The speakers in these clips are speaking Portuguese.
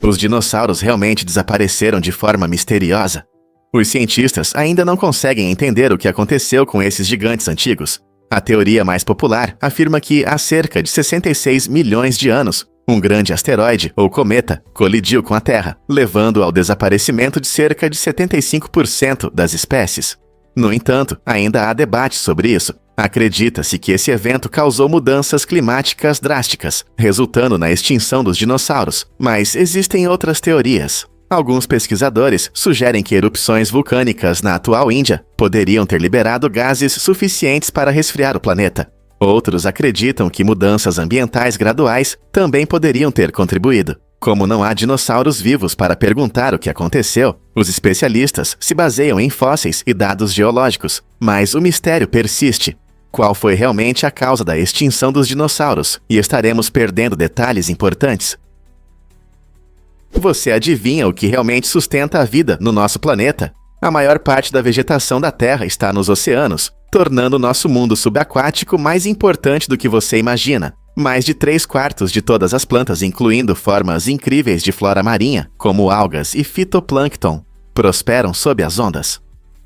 Os dinossauros realmente desapareceram de forma misteriosa? Os cientistas ainda não conseguem entender o que aconteceu com esses gigantes antigos. A teoria mais popular afirma que, há cerca de 66 milhões de anos, um grande asteroide ou cometa colidiu com a Terra, levando ao desaparecimento de cerca de 75% das espécies. No entanto, ainda há debate sobre isso. Acredita-se que esse evento causou mudanças climáticas drásticas, resultando na extinção dos dinossauros, mas existem outras teorias. Alguns pesquisadores sugerem que erupções vulcânicas na atual Índia poderiam ter liberado gases suficientes para resfriar o planeta. Outros acreditam que mudanças ambientais graduais também poderiam ter contribuído. Como não há dinossauros vivos para perguntar o que aconteceu, os especialistas se baseiam em fósseis e dados geológicos, mas o mistério persiste. Qual foi realmente a causa da extinção dos dinossauros? E estaremos perdendo detalhes importantes. Você adivinha o que realmente sustenta a vida no nosso planeta? A maior parte da vegetação da Terra está nos oceanos, tornando nosso mundo subaquático mais importante do que você imagina. Mais de 3/4 de todas as plantas, incluindo formas incríveis de flora marinha, como algas e fitoplâncton, prosperam sob as ondas.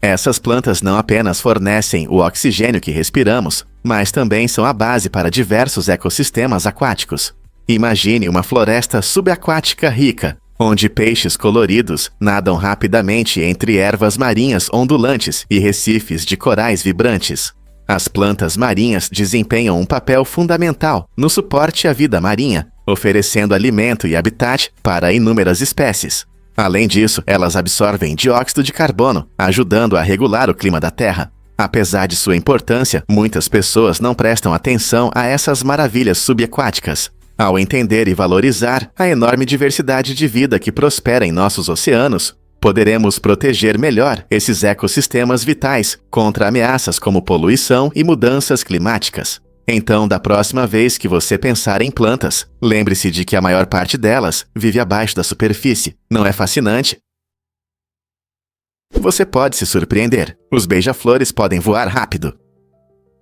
Essas plantas não apenas fornecem o oxigênio que respiramos, mas também são a base para diversos ecossistemas aquáticos. Imagine uma floresta subaquática rica, onde peixes coloridos nadam rapidamente entre ervas marinhas ondulantes e recifes de corais vibrantes. As plantas marinhas desempenham um papel fundamental no suporte à vida marinha, oferecendo alimento e habitat para inúmeras espécies. Além disso, elas absorvem dióxido de carbono, ajudando a regular o clima da Terra. Apesar de sua importância, muitas pessoas não prestam atenção a essas maravilhas subaquáticas. Ao entender e valorizar a enorme diversidade de vida que prospera em nossos oceanos, poderemos proteger melhor esses ecossistemas vitais contra ameaças como poluição e mudanças climáticas. Então, da próxima vez que você pensar em plantas, lembre-se de que a maior parte delas vive abaixo da superfície. Não é fascinante? Você pode se surpreender. Os beija-flores podem voar rápido.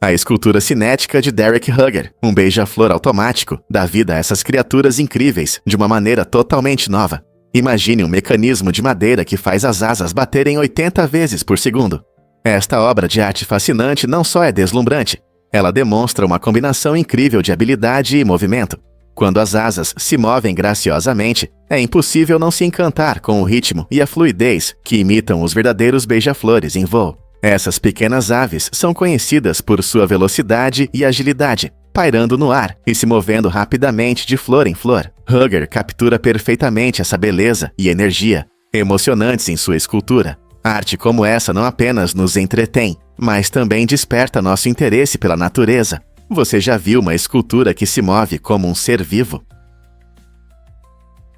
A escultura cinética de Derek Hugger, um beija-flor automático, dá vida a essas criaturas incríveis de uma maneira totalmente nova. Imagine um mecanismo de madeira que faz as asas baterem 80 vezes por segundo. Esta obra de arte fascinante não só é deslumbrante, ela demonstra uma combinação incrível de habilidade e movimento. Quando as asas se movem graciosamente, é impossível não se encantar com o ritmo e a fluidez que imitam os verdadeiros beija-flores em voo. Essas pequenas aves são conhecidas por sua velocidade e agilidade, pairando no ar e se movendo rapidamente de flor em flor. Hugger captura perfeitamente essa beleza e energia, emocionantes em sua escultura. Arte como essa não apenas nos entretém, mas também desperta nosso interesse pela natureza. Você já viu uma escultura que se move como um ser vivo?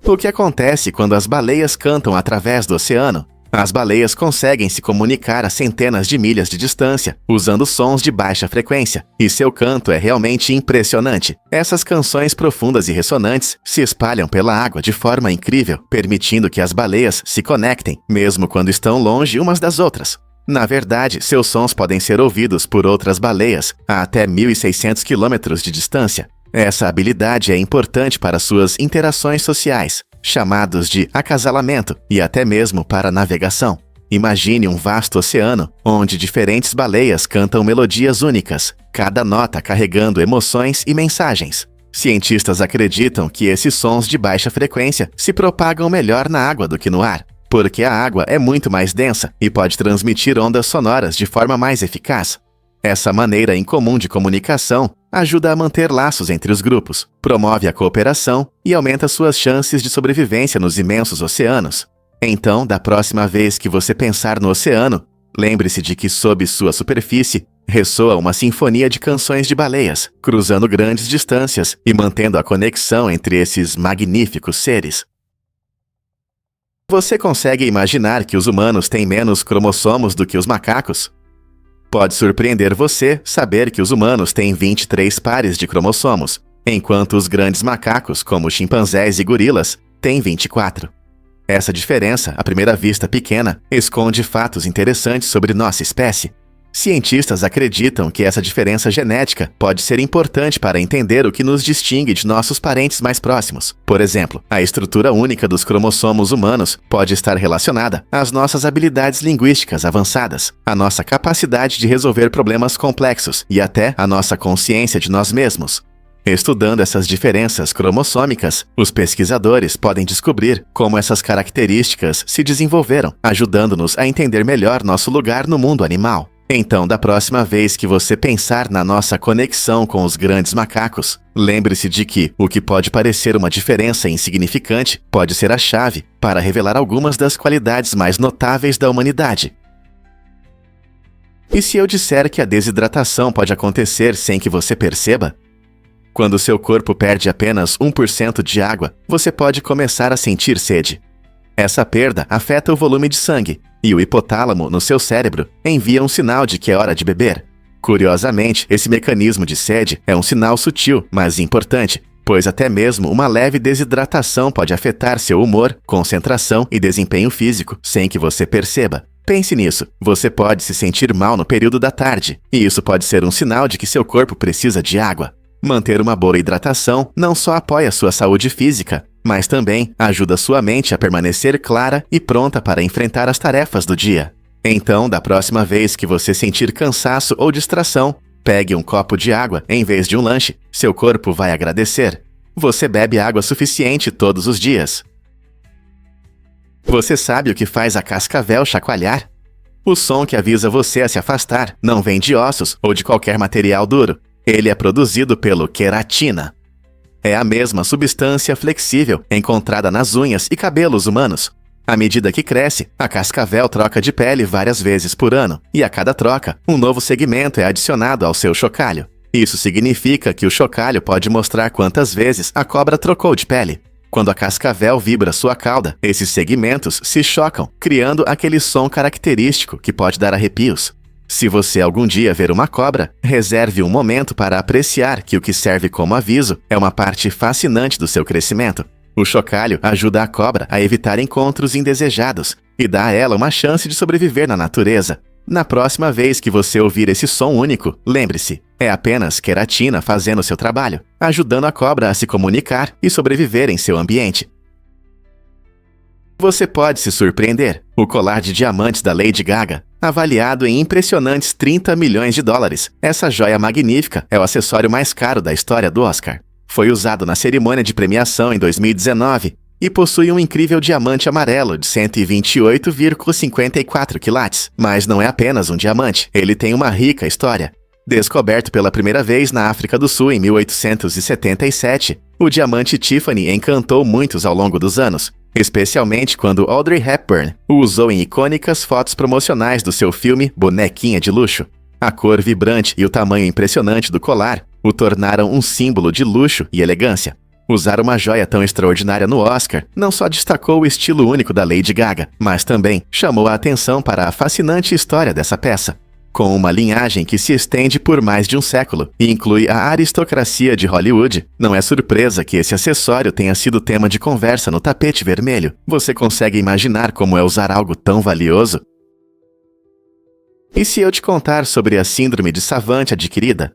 O que acontece quando as baleias cantam através do oceano? As baleias conseguem se comunicar a centenas de milhas de distância, usando sons de baixa frequência, e seu canto é realmente impressionante. Essas canções profundas e ressonantes se espalham pela água de forma incrível, permitindo que as baleias se conectem, mesmo quando estão longe umas das outras. Na verdade, seus sons podem ser ouvidos por outras baleias a até 1.600 quilômetros de distância. Essa habilidade é importante para suas interações sociais, chamados de acasalamento, e até mesmo para navegação. Imagine um vasto oceano, onde diferentes baleias cantam melodias únicas, cada nota carregando emoções e mensagens. Cientistas acreditam que esses sons de baixa frequência se propagam melhor na água do que no ar, porque a água é muito mais densa e pode transmitir ondas sonoras de forma mais eficaz. Essa maneira incomum de comunicação ajuda a manter laços entre os grupos, promove a cooperação e aumenta suas chances de sobrevivência nos imensos oceanos. Então, da próxima vez que você pensar no oceano, lembre-se de que sob sua superfície ressoa uma sinfonia de canções de baleias, cruzando grandes distâncias e mantendo a conexão entre esses magníficos seres. Você consegue imaginar que os humanos têm menos cromossomos do que os macacos? Pode surpreender você saber que os humanos têm 23 pares de cromossomos, enquanto os grandes macacos, como chimpanzés e gorilas, têm 24. Essa diferença, à primeira vista pequena, esconde fatos interessantes sobre nossa espécie. Cientistas acreditam que essa diferença genética pode ser importante para entender o que nos distingue de nossos parentes mais próximos. Por exemplo, a estrutura única dos cromossomos humanos pode estar relacionada às nossas habilidades linguísticas avançadas, à nossa capacidade de resolver problemas complexos e até à nossa consciência de nós mesmos. Estudando essas diferenças cromossômicas, os pesquisadores podem descobrir como essas características se desenvolveram, ajudando-nos a entender melhor nosso lugar no mundo animal. Então, da próxima vez que você pensar na nossa conexão com os grandes macacos, lembre-se de que o que pode parecer uma diferença insignificante pode ser a chave para revelar algumas das qualidades mais notáveis da humanidade. E se eu disser que a desidratação pode acontecer sem que você perceba? Quando seu corpo perde apenas 1% de água, você pode começar a sentir sede. Essa perda afeta o volume de sangue, e o hipotálamo no seu cérebro envia um sinal de que é hora de beber. Curiosamente, esse mecanismo de sede é um sinal sutil, mas importante, pois até mesmo uma leve desidratação pode afetar seu humor, concentração e desempenho físico, sem que você perceba. Pense nisso, você pode se sentir mal no período da tarde, e isso pode ser um sinal de que seu corpo precisa de água. Manter uma boa hidratação não só apoia sua saúde física, mas também ajuda sua mente a permanecer clara e pronta para enfrentar as tarefas do dia. Então, da próxima vez que você sentir cansaço ou distração, pegue um copo de água em vez de um lanche. Seu corpo vai agradecer. Você bebe água suficiente todos os dias. Você sabe o que faz a cascavel chacoalhar? O som que avisa você a se afastar não vem de ossos ou de qualquer material duro. Ele é produzido pelo queratina. É a mesma substância flexível encontrada nas unhas e cabelos humanos. À medida que cresce, a cascavel troca de pele várias vezes por ano, e a cada troca, um novo segmento é adicionado ao seu chocalho. Isso significa que o chocalho pode mostrar quantas vezes a cobra trocou de pele. Quando a cascavel vibra sua cauda, esses segmentos se chocam, criando aquele som característico que pode dar arrepios. Se você algum dia ver uma cobra, reserve um momento para apreciar que o que serve como aviso é uma parte fascinante do seu crescimento. O chocalho ajuda a cobra a evitar encontros indesejados e dá a ela uma chance de sobreviver na natureza. Na próxima vez que você ouvir esse som único, lembre-se, é apenas queratina fazendo seu trabalho, ajudando a cobra a se comunicar e sobreviver em seu ambiente. Você pode se surpreender. O colar de diamantes da Lady Gaga, avaliado em impressionantes 30 milhões de dólares. Essa joia magnífica é o acessório mais caro da história do Oscar. Foi usado na cerimônia de premiação em 2019 e possui um incrível diamante amarelo de 128,54 quilates. Mas não é apenas um diamante, ele tem uma rica história. Descoberto pela primeira vez na África do Sul em 1877, o diamante Tiffany encantou muitos ao longo dos anos, especialmente quando Audrey Hepburn o usou em icônicas fotos promocionais do seu filme Bonequinha de Luxo. A cor vibrante e o tamanho impressionante do colar o tornaram um símbolo de luxo e elegância. Usar uma joia tão extraordinária no Oscar não só destacou o estilo único da Lady Gaga, mas também chamou a atenção para a fascinante história dessa peça. Com uma linhagem que se estende por mais de um século e inclui a aristocracia de Hollywood, não é surpresa que esse acessório tenha sido tema de conversa no tapete vermelho. Você consegue imaginar como é usar algo tão valioso? E se eu te contar sobre a síndrome de Savant adquirida?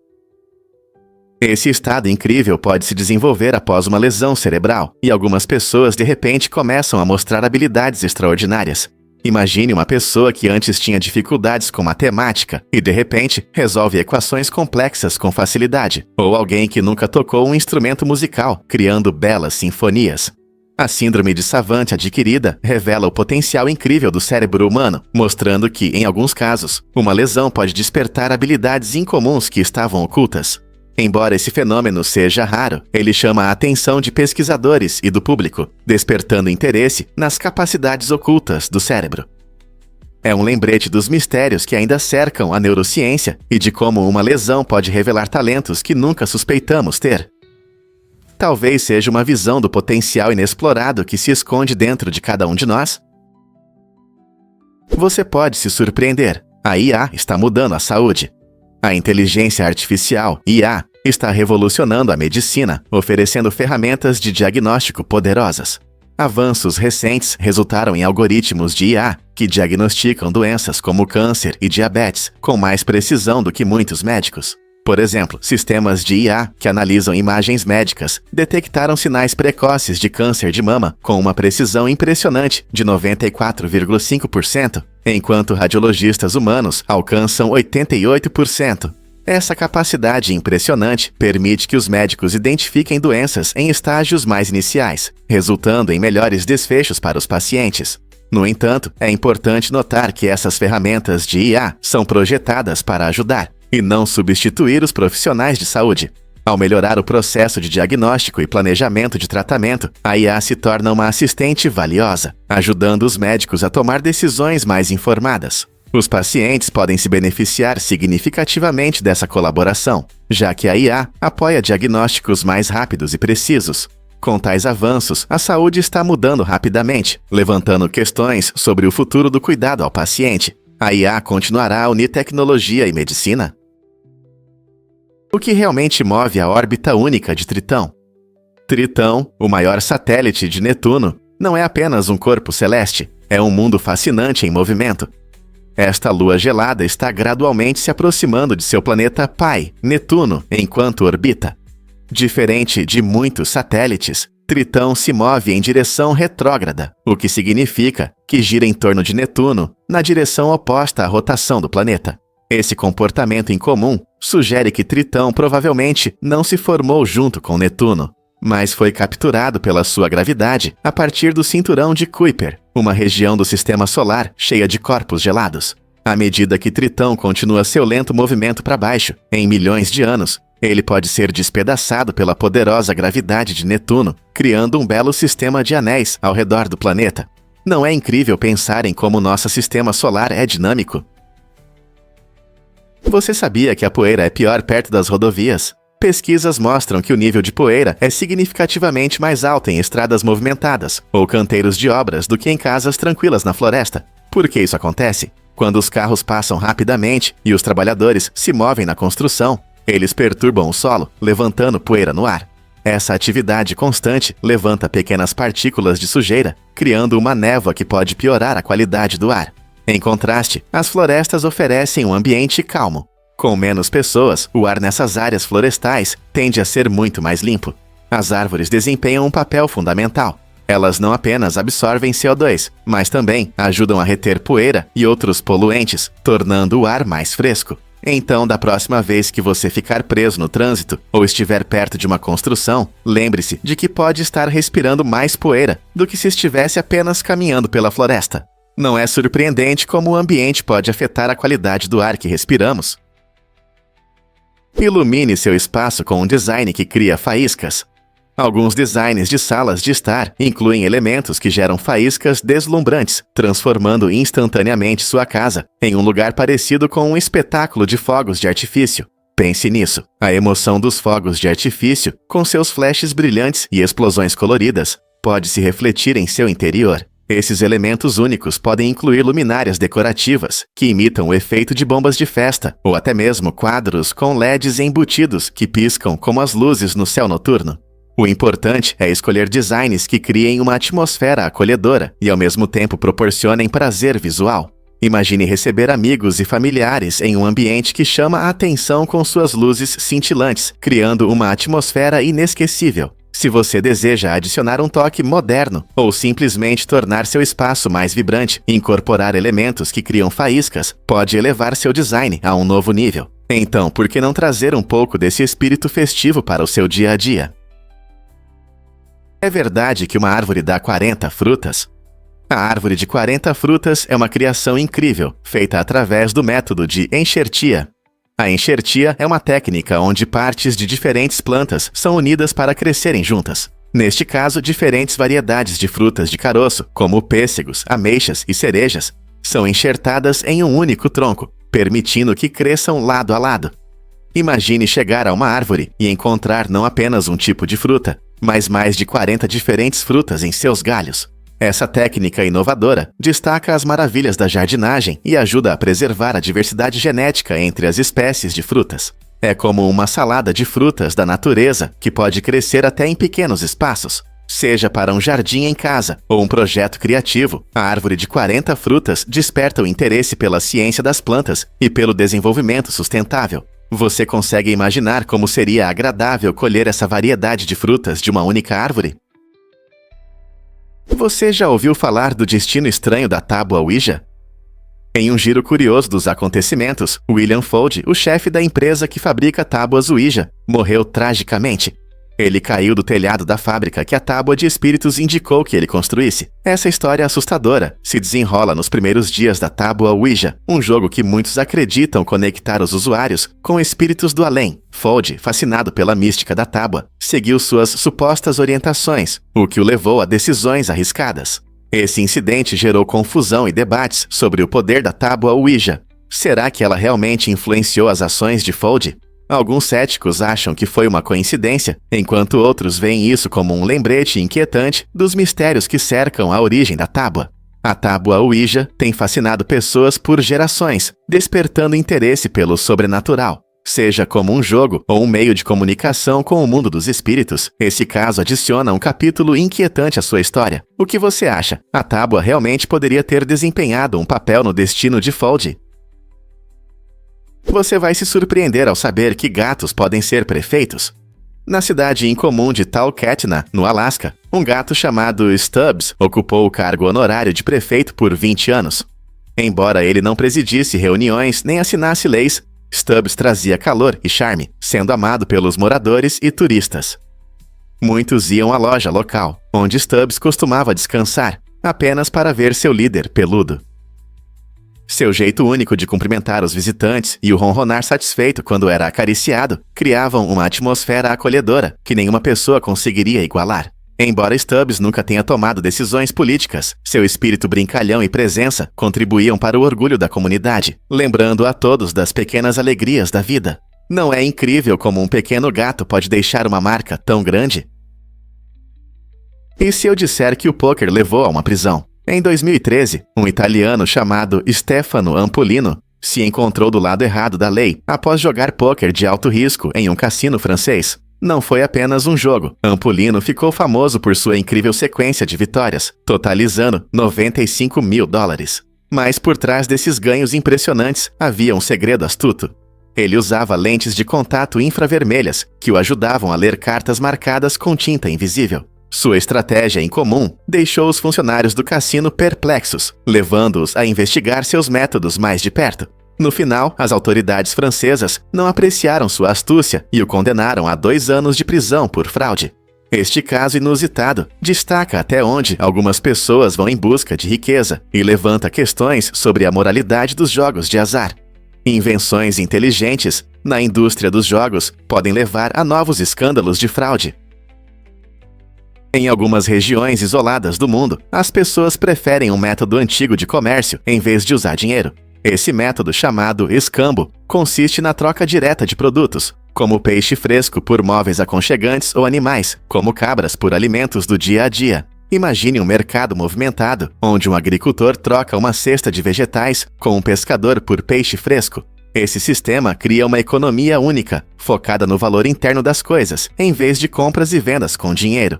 Esse estado incrível pode se desenvolver após uma lesão cerebral, e algumas pessoas de repente começam a mostrar habilidades extraordinárias. Imagine uma pessoa que antes tinha dificuldades com matemática e, de repente, resolve equações complexas com facilidade. Ou alguém que nunca tocou um instrumento musical, criando belas sinfonias. A síndrome de Savant adquirida revela o potencial incrível do cérebro humano, mostrando que, em alguns casos, uma lesão pode despertar habilidades incomuns que estavam ocultas. Embora esse fenômeno seja raro, ele chama a atenção de pesquisadores e do público, despertando interesse nas capacidades ocultas do cérebro. É um lembrete dos mistérios que ainda cercam a neurociência e de como uma lesão pode revelar talentos que nunca suspeitamos ter. Talvez seja uma visão do potencial inexplorado que se esconde dentro de cada um de nós. Você pode se surpreender. A IA está mudando a saúde. A inteligência artificial, IA, está revolucionando a medicina, oferecendo ferramentas de diagnóstico poderosas. Avanços recentes resultaram em algoritmos de IA que diagnosticam doenças como câncer e diabetes com mais precisão do que muitos médicos. Por exemplo, sistemas de IA que analisam imagens médicas detectaram sinais precoces de câncer de mama com uma precisão impressionante de 94,5%, enquanto radiologistas humanos alcançam 88%. Essa capacidade impressionante permite que os médicos identifiquem doenças em estágios mais iniciais, resultando em melhores desfechos para os pacientes. No entanto, é importante notar que essas ferramentas de IA são projetadas para ajudar e não substituir os profissionais de saúde. Ao melhorar o processo de diagnóstico e planejamento de tratamento, a IA se torna uma assistente valiosa, ajudando os médicos a tomar decisões mais informadas. Os pacientes podem se beneficiar significativamente dessa colaboração, já que a IA apoia diagnósticos mais rápidos e precisos. Com tais avanços, a saúde está mudando rapidamente, levantando questões sobre o futuro do cuidado ao paciente. A IA continuará a unir tecnologia e medicina? O que realmente move a órbita única de Tritão? Tritão, o maior satélite de Netuno, não é apenas um corpo celeste, é um mundo fascinante em movimento. Esta lua gelada está gradualmente se aproximando de seu planeta pai, Netuno, enquanto orbita. Diferente de muitos satélites, Tritão se move em direção retrógrada, o que significa que gira em torno de Netuno, na direção oposta à rotação do planeta. Esse comportamento incomum sugere que Tritão provavelmente não se formou junto com Netuno, mas foi capturado pela sua gravidade a partir do cinturão de Kuiper, uma região do sistema solar cheia de corpos gelados. À medida que Tritão continua seu lento movimento para baixo, em milhões de anos, ele pode ser despedaçado pela poderosa gravidade de Netuno, criando um belo sistema de anéis ao redor do planeta. Não é incrível pensar em como nosso sistema solar é dinâmico? Você sabia que a poeira é pior perto das rodovias? Pesquisas mostram que o nível de poeira é significativamente mais alto em estradas movimentadas ou canteiros de obras do que em casas tranquilas na floresta. Por que isso acontece? Quando os carros passam rapidamente e os trabalhadores se movem na construção, eles perturbam o solo, levantando poeira no ar. Essa atividade constante levanta pequenas partículas de sujeira, criando uma névoa que pode piorar a qualidade do ar. Em contraste, as florestas oferecem um ambiente calmo. Com menos pessoas, o ar nessas áreas florestais tende a ser muito mais limpo. As árvores desempenham um papel fundamental. Elas não apenas absorvem CO2, mas também ajudam a reter poeira e outros poluentes, tornando o ar mais fresco. Então, da próxima vez que você ficar preso no trânsito ou estiver perto de uma construção, lembre-se de que pode estar respirando mais poeira do que se estivesse apenas caminhando pela floresta. Não é surpreendente como o ambiente pode afetar a qualidade do ar que respiramos. Ilumine seu espaço com um design que cria faíscas. Alguns designs de salas de estar incluem elementos que geram faíscas deslumbrantes, transformando instantaneamente sua casa em um lugar parecido com um espetáculo de fogos de artifício. Pense nisso. A emoção dos fogos de artifício, com seus flashes brilhantes e explosões coloridas, pode se refletir em seu interior. Esses elementos únicos podem incluir luminárias decorativas, que imitam o efeito de bombas de festa, ou até mesmo quadros com LEDs embutidos que piscam como as luzes no céu noturno. O importante é escolher designs que criem uma atmosfera acolhedora e ao mesmo tempo proporcionem prazer visual. Imagine receber amigos e familiares em um ambiente que chama a atenção com suas luzes cintilantes, criando uma atmosfera inesquecível. Se você deseja adicionar um toque moderno ou simplesmente tornar seu espaço mais vibrante e incorporar elementos que criam faíscas, pode elevar seu design a um novo nível. Então, por que não trazer um pouco desse espírito festivo para o seu dia a dia? É verdade que uma árvore dá 40 frutas? A árvore de 40 frutas é uma criação incrível, feita através do método de enxertia. A enxertia é uma técnica onde partes de diferentes plantas são unidas para crescerem juntas. Neste caso, diferentes variedades de frutas de caroço, como pêssegos, ameixas e cerejas, são enxertadas em um único tronco, permitindo que cresçam lado a lado. Imagine chegar a uma árvore e encontrar não apenas um tipo de fruta, mas mais de 40 diferentes frutas em seus galhos. Essa técnica inovadora destaca as maravilhas da jardinagem e ajuda a preservar a diversidade genética entre as espécies de frutas. É como uma salada de frutas da natureza que pode crescer até em pequenos espaços. Seja para um jardim em casa ou um projeto criativo, a árvore de 40 frutas desperta o interesse pela ciência das plantas e pelo desenvolvimento sustentável. Você consegue imaginar como seria agradável colher essa variedade de frutas de uma única árvore? Você já ouviu falar do destino estranho da tábua Ouija? Em um giro curioso dos acontecimentos, William Fuld, o chefe da empresa que fabrica tábuas Ouija, morreu tragicamente. Ele caiu do telhado da fábrica que a tábua de espíritos indicou que ele construísse. Essa história assustadora se desenrola nos primeiros dias da tábua Ouija, um jogo que muitos acreditam conectar os usuários com espíritos do além. Fuld, fascinado pela mística da tábua, seguiu suas supostas orientações, o que o levou a decisões arriscadas. Esse incidente gerou confusão e debates sobre o poder da tábua Ouija. Será que ela realmente influenciou as ações de Fuld? Alguns céticos acham que foi uma coincidência, enquanto outros veem isso como um lembrete inquietante dos mistérios que cercam a origem da tábua. A tábua Ouija tem fascinado pessoas por gerações, despertando interesse pelo sobrenatural. Seja como um jogo ou um meio de comunicação com o mundo dos espíritos, esse caso adiciona um capítulo inquietante à sua história. O que você acha? A tábua realmente poderia ter desempenhado um papel no destino de Fuld? Você vai se surpreender ao saber que gatos podem ser prefeitos. Na cidade incomum de Talkeetna, no Alasca, um gato chamado Stubbs ocupou o cargo honorário de prefeito por 20 anos. Embora ele não presidisse reuniões nem assinasse leis, Stubbs trazia calor e charme, sendo amado pelos moradores e turistas. Muitos iam à loja local, onde Stubbs costumava descansar, apenas para ver seu líder peludo. Seu jeito único de cumprimentar os visitantes e o ronronar satisfeito quando era acariciado criavam uma atmosfera acolhedora que nenhuma pessoa conseguiria igualar. Embora Stubbs nunca tenha tomado decisões políticas, seu espírito brincalhão e presença contribuíam para o orgulho da comunidade, lembrando a todos das pequenas alegrias da vida. Não é incrível como um pequeno gato pode deixar uma marca tão grande? E se eu disser que o pôquer levou a uma prisão? Em 2013, um italiano chamado Stefano Ampolino se encontrou do lado errado da lei após jogar pôquer de alto risco em um cassino francês. Não foi apenas um jogo. Ampolino ficou famoso por sua incrível sequência de vitórias, totalizando $95 mil. Mas por trás desses ganhos impressionantes havia um segredo astuto. Ele usava lentes de contato infravermelhas que o ajudavam a ler cartas marcadas com tinta invisível. Sua estratégia incomum deixou os funcionários do cassino perplexos, levando-os a investigar seus métodos mais de perto. No final, as autoridades francesas não apreciaram sua astúcia e o condenaram a 2 anos de prisão por fraude. Este caso inusitado destaca até onde algumas pessoas vão em busca de riqueza e levanta questões sobre a moralidade dos jogos de azar. Invenções inteligentes na indústria dos jogos podem levar a novos escândalos de fraude. Em algumas regiões isoladas do mundo, as pessoas preferem um método antigo de comércio em vez de usar dinheiro. Esse método, chamado escambo, consiste na troca direta de produtos, como peixe fresco por móveis aconchegantes ou animais, como cabras por alimentos do dia a dia. Imagine um mercado movimentado, onde um agricultor troca uma cesta de vegetais com um pescador por peixe fresco. Esse sistema cria uma economia única, focada no valor interno das coisas, em vez de compras e vendas com dinheiro.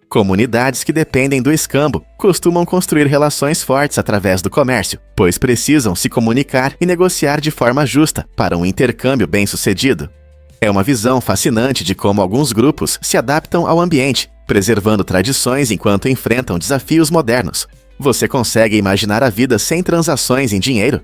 Comunidades que dependem do escambo costumam construir relações fortes através do comércio, pois precisam se comunicar e negociar de forma justa para um intercâmbio bem-sucedido. É uma visão fascinante de como alguns grupos se adaptam ao ambiente, preservando tradições enquanto enfrentam desafios modernos. Você consegue imaginar a vida sem transações em dinheiro?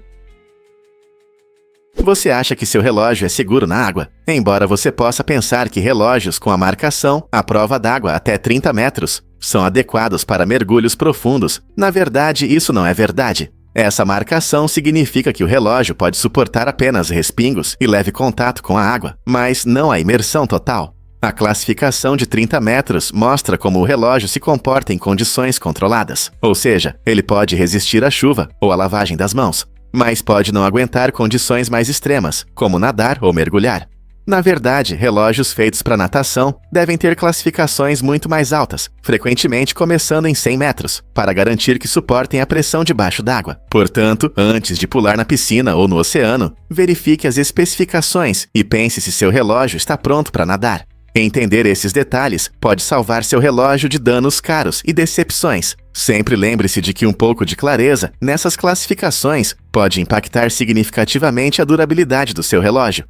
Você acha que seu relógio é seguro na água? Embora você possa pensar que relógios com a marcação à prova d'água até 30 metros são adequados para mergulhos profundos, na verdade isso não é verdade. Essa marcação significa que o relógio pode suportar apenas respingos e leve contato com a água, mas não a imersão total. A classificação de 30 metros mostra como o relógio se comporta em condições controladas, ou seja, ele pode resistir à chuva ou à lavagem das mãos, mas pode não aguentar condições mais extremas, como nadar ou mergulhar. Na verdade, relógios feitos para natação devem ter classificações muito mais altas, frequentemente começando em 100 metros, para garantir que suportem a pressão debaixo d'água. Portanto, antes de pular na piscina ou no oceano, verifique as especificações e pense se seu relógio está pronto para nadar. Entender esses detalhes pode salvar seu relógio de danos caros e decepções. Sempre lembre-se de que um pouco de clareza nessas classificações pode impactar significativamente a durabilidade do seu relógio.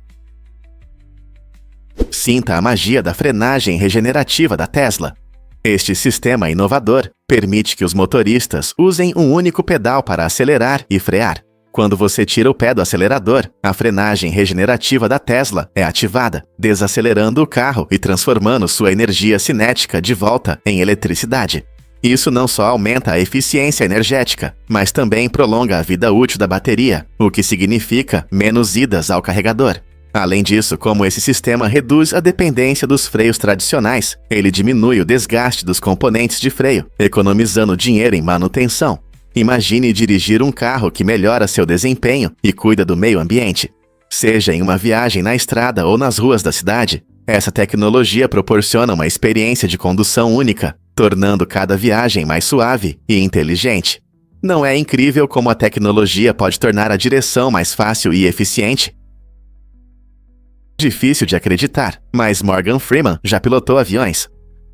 Sinta a magia da frenagem regenerativa da Tesla. Este sistema inovador permite que os motoristas usem um único pedal para acelerar e frear. Quando você tira o pé do acelerador, a frenagem regenerativa da Tesla é ativada, desacelerando o carro e transformando sua energia cinética de volta em eletricidade. Isso não só aumenta a eficiência energética, mas também prolonga a vida útil da bateria, o que significa menos idas ao carregador. Além disso, como esse sistema reduz a dependência dos freios tradicionais, ele diminui o desgaste dos componentes de freio, economizando dinheiro em manutenção. Imagine dirigir um carro que melhora seu desempenho e cuida do meio ambiente. Seja em uma viagem na estrada ou nas ruas da cidade, essa tecnologia proporciona uma experiência de condução única, tornando cada viagem mais suave e inteligente. Não é incrível como a tecnologia pode tornar a direção mais fácil e eficiente? Difícil de acreditar, mas Morgan Freeman já pilotou aviões.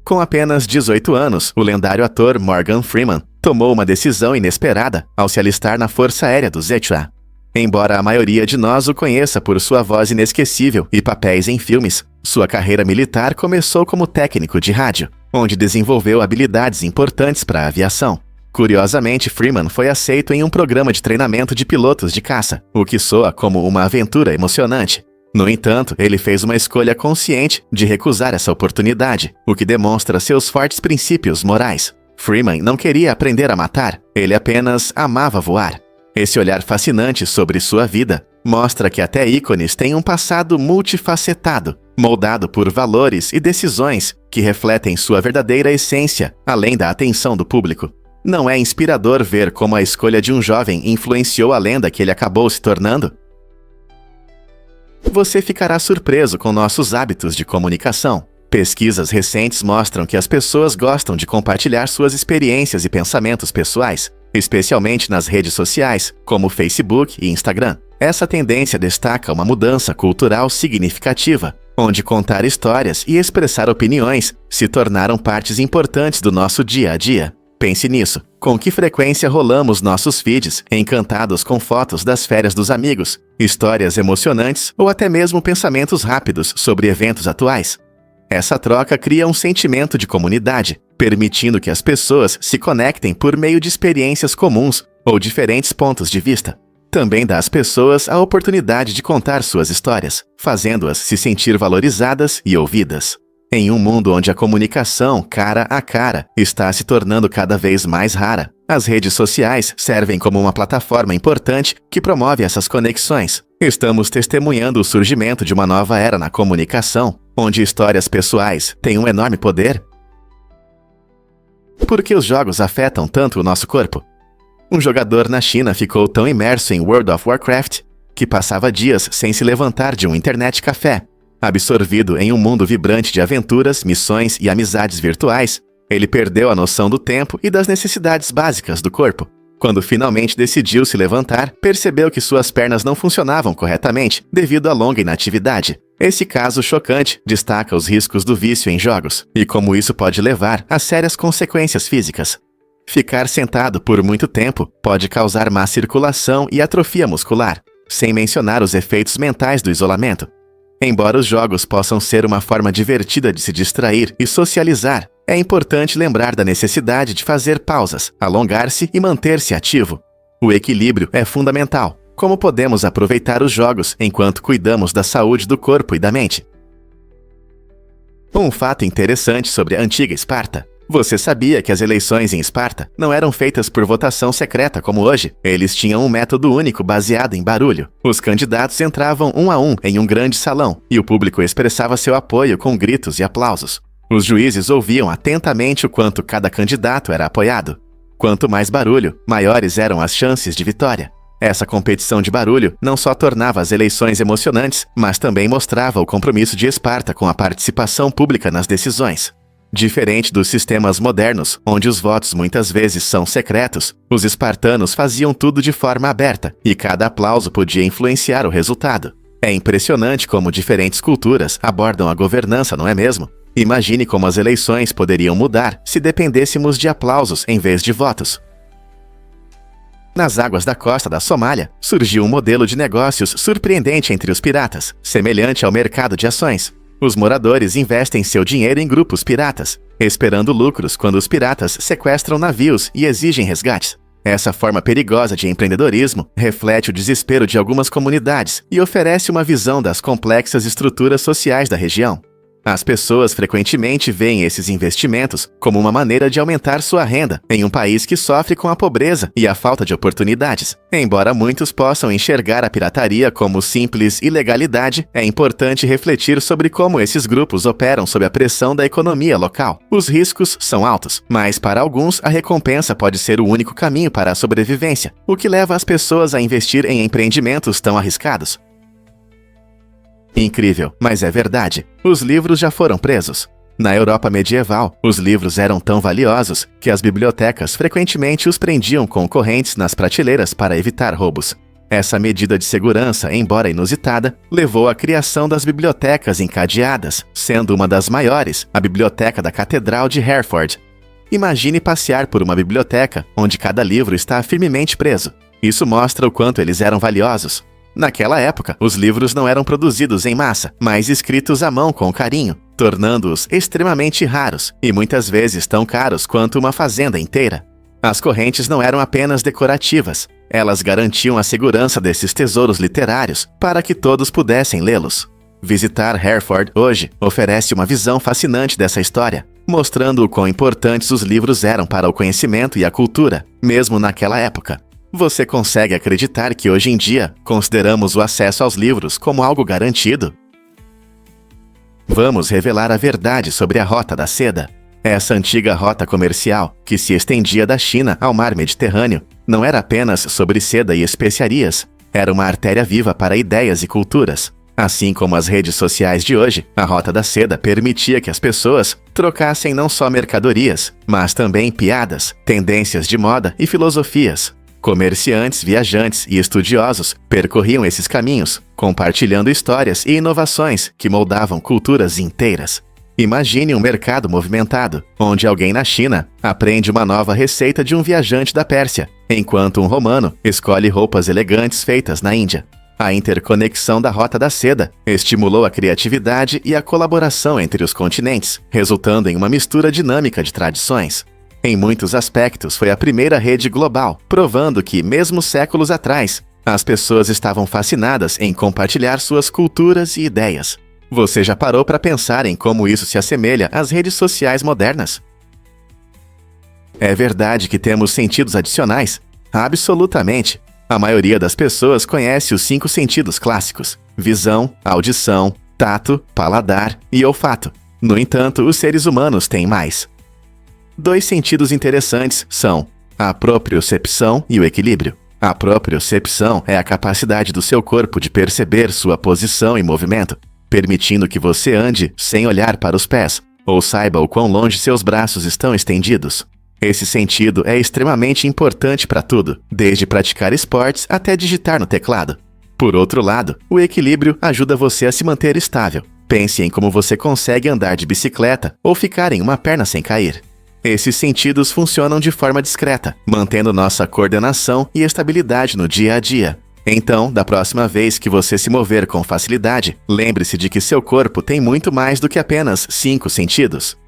Com apenas 18 anos, o lendário ator Morgan Freeman tomou uma decisão inesperada ao se alistar na Força Aérea do Zechua. Embora a maioria de nós o conheça por sua voz inesquecível e papéis em filmes, sua carreira militar começou como técnico de rádio, onde desenvolveu habilidades importantes para a aviação. Curiosamente, Freeman foi aceito em um programa de treinamento de pilotos de caça, o que soa como uma aventura emocionante. No entanto, ele fez uma escolha consciente de recusar essa oportunidade, o que demonstra seus fortes princípios morais. Freeman não queria aprender a matar, ele apenas amava voar. Esse olhar fascinante sobre sua vida mostra que até ícones têm um passado multifacetado, moldado por valores e decisões que refletem sua verdadeira essência, além da atenção do público. Não é inspirador ver como a escolha de um jovem influenciou a lenda que ele acabou se tornando? Você ficará surpreso com nossos hábitos de comunicação. Pesquisas recentes mostram que as pessoas gostam de compartilhar suas experiências e pensamentos pessoais, especialmente nas redes sociais, como Facebook e Instagram. Essa tendência destaca uma mudança cultural significativa, onde contar histórias e expressar opiniões se tornaram partes importantes do nosso dia a dia. Pense nisso. Com que frequência rolamos nossos feeds, encantados com fotos das férias dos amigos, histórias emocionantes ou até mesmo pensamentos rápidos sobre eventos atuais? Essa troca cria um sentimento de comunidade, permitindo que as pessoas se conectem por meio de experiências comuns ou diferentes pontos de vista. Também dá às pessoas a oportunidade de contar suas histórias, fazendo-as se sentir valorizadas e ouvidas. Em um mundo onde a comunicação cara a cara está se tornando cada vez mais rara, as redes sociais servem como uma plataforma importante que promove essas conexões. Estamos testemunhando o surgimento de uma nova era na comunicação, onde histórias pessoais têm um enorme poder. Por que os jogos afetam tanto o nosso corpo? Um jogador na China ficou tão imerso em World of Warcraft que passava dias sem se levantar de um internet café. Absorvido em um mundo vibrante de aventuras, missões e amizades virtuais, ele perdeu a noção do tempo e das necessidades básicas do corpo. Quando finalmente decidiu se levantar, percebeu que suas pernas não funcionavam corretamente devido à longa inatividade. Esse caso chocante destaca os riscos do vício em jogos e como isso pode levar a sérias consequências físicas. Ficar sentado por muito tempo pode causar má circulação e atrofia muscular, sem mencionar os efeitos mentais do isolamento. Embora os jogos possam ser uma forma divertida de se distrair e socializar, é importante lembrar da necessidade de fazer pausas, alongar-se e manter-se ativo. O equilíbrio é fundamental. Como podemos aproveitar os jogos enquanto cuidamos da saúde do corpo e da mente? Um fato interessante sobre a antiga Esparta. Você sabia que as eleições em Esparta não eram feitas por votação secreta como hoje? Eles tinham um método único baseado em barulho. Os candidatos entravam um a um em um grande salão e o público expressava seu apoio com gritos e aplausos. Os juízes ouviam atentamente o quanto cada candidato era apoiado. Quanto mais barulho, maiores eram as chances de vitória. Essa competição de barulho não só tornava as eleições emocionantes, mas também mostrava o compromisso de Esparta com a participação pública nas decisões. Diferente dos sistemas modernos, onde os votos muitas vezes são secretos, os espartanos faziam tudo de forma aberta, e cada aplauso podia influenciar o resultado. É impressionante como diferentes culturas abordam a governança, não é mesmo? Imagine como as eleições poderiam mudar se dependêssemos de aplausos em vez de votos. Nas águas da costa da Somália, surgiu um modelo de negócios surpreendente entre os piratas, semelhante ao mercado de ações. Os moradores investem seu dinheiro em grupos piratas, esperando lucros quando os piratas sequestram navios e exigem resgates. Essa forma perigosa de empreendedorismo reflete o desespero de algumas comunidades e oferece uma visão das complexas estruturas sociais da região. As pessoas frequentemente veem esses investimentos como uma maneira de aumentar sua renda em um país que sofre com a pobreza e a falta de oportunidades. Embora muitos possam enxergar a pirataria como simples ilegalidade, é importante refletir sobre como esses grupos operam sob a pressão da economia local. Os riscos são altos, mas para alguns a recompensa pode ser o único caminho para a sobrevivência, o que leva as pessoas a investir em empreendimentos tão arriscados. Incrível, mas é verdade. Os livros já foram presos. Na Europa medieval, os livros eram tão valiosos que as bibliotecas frequentemente os prendiam com correntes nas prateleiras para evitar roubos. Essa medida de segurança, embora inusitada, levou à criação das bibliotecas encadeadas, sendo uma das maiores a Biblioteca da Catedral de Hereford. Imagine passear por uma biblioteca onde cada livro está firmemente preso. Isso mostra o quanto eles eram valiosos. Naquela época, os livros não eram produzidos em massa, mas escritos à mão com carinho, tornando-os extremamente raros e muitas vezes tão caros quanto uma fazenda inteira. As correntes não eram apenas decorativas, elas garantiam a segurança desses tesouros literários para que todos pudessem lê-los. Visitar Hereford hoje oferece uma visão fascinante dessa história, mostrando o quão importantes os livros eram para o conhecimento e a cultura, mesmo naquela época. Você consegue acreditar que hoje em dia consideramos o acesso aos livros como algo garantido? Vamos revelar a verdade sobre a Rota da Seda. Essa antiga rota comercial, que se estendia da China ao mar Mediterrâneo, não era apenas sobre seda e especiarias, era uma artéria viva para ideias e culturas. Assim como as redes sociais de hoje, a Rota da Seda permitia que as pessoas trocassem não só mercadorias, mas também piadas, tendências de moda e filosofias. Comerciantes, viajantes e estudiosos percorriam esses caminhos, compartilhando histórias e inovações que moldavam culturas inteiras. Imagine um mercado movimentado, onde alguém na China aprende uma nova receita de um viajante da Pérsia, enquanto um romano escolhe roupas elegantes feitas na Índia. A interconexão da Rota da Seda estimulou a criatividade e a colaboração entre os continentes, resultando em uma mistura dinâmica de tradições. Em muitos aspectos, foi a primeira rede global, provando que, mesmo séculos atrás, as pessoas estavam fascinadas em compartilhar suas culturas e ideias. Você já parou para pensar em como isso se assemelha às redes sociais modernas? É verdade que temos sentidos adicionais? Absolutamente! A maioria das pessoas conhece os 5 sentidos clássicos: visão, audição, tato, paladar e olfato. No entanto, os seres humanos têm mais. 2 sentidos interessantes são a propriocepção e o equilíbrio. A propriocepção é a capacidade do seu corpo de perceber sua posição e movimento, permitindo que você ande sem olhar para os pés, ou saiba o quão longe seus braços estão estendidos. Esse sentido é extremamente importante para tudo, desde praticar esportes até digitar no teclado. Por outro lado, o equilíbrio ajuda você a se manter estável. Pense em como você consegue andar de bicicleta ou ficar em uma perna sem cair. Esses sentidos funcionam de forma discreta, mantendo nossa coordenação e estabilidade no dia a dia. Então, da próxima vez que você se mover com facilidade, lembre-se de que seu corpo tem muito mais do que apenas 5 sentidos.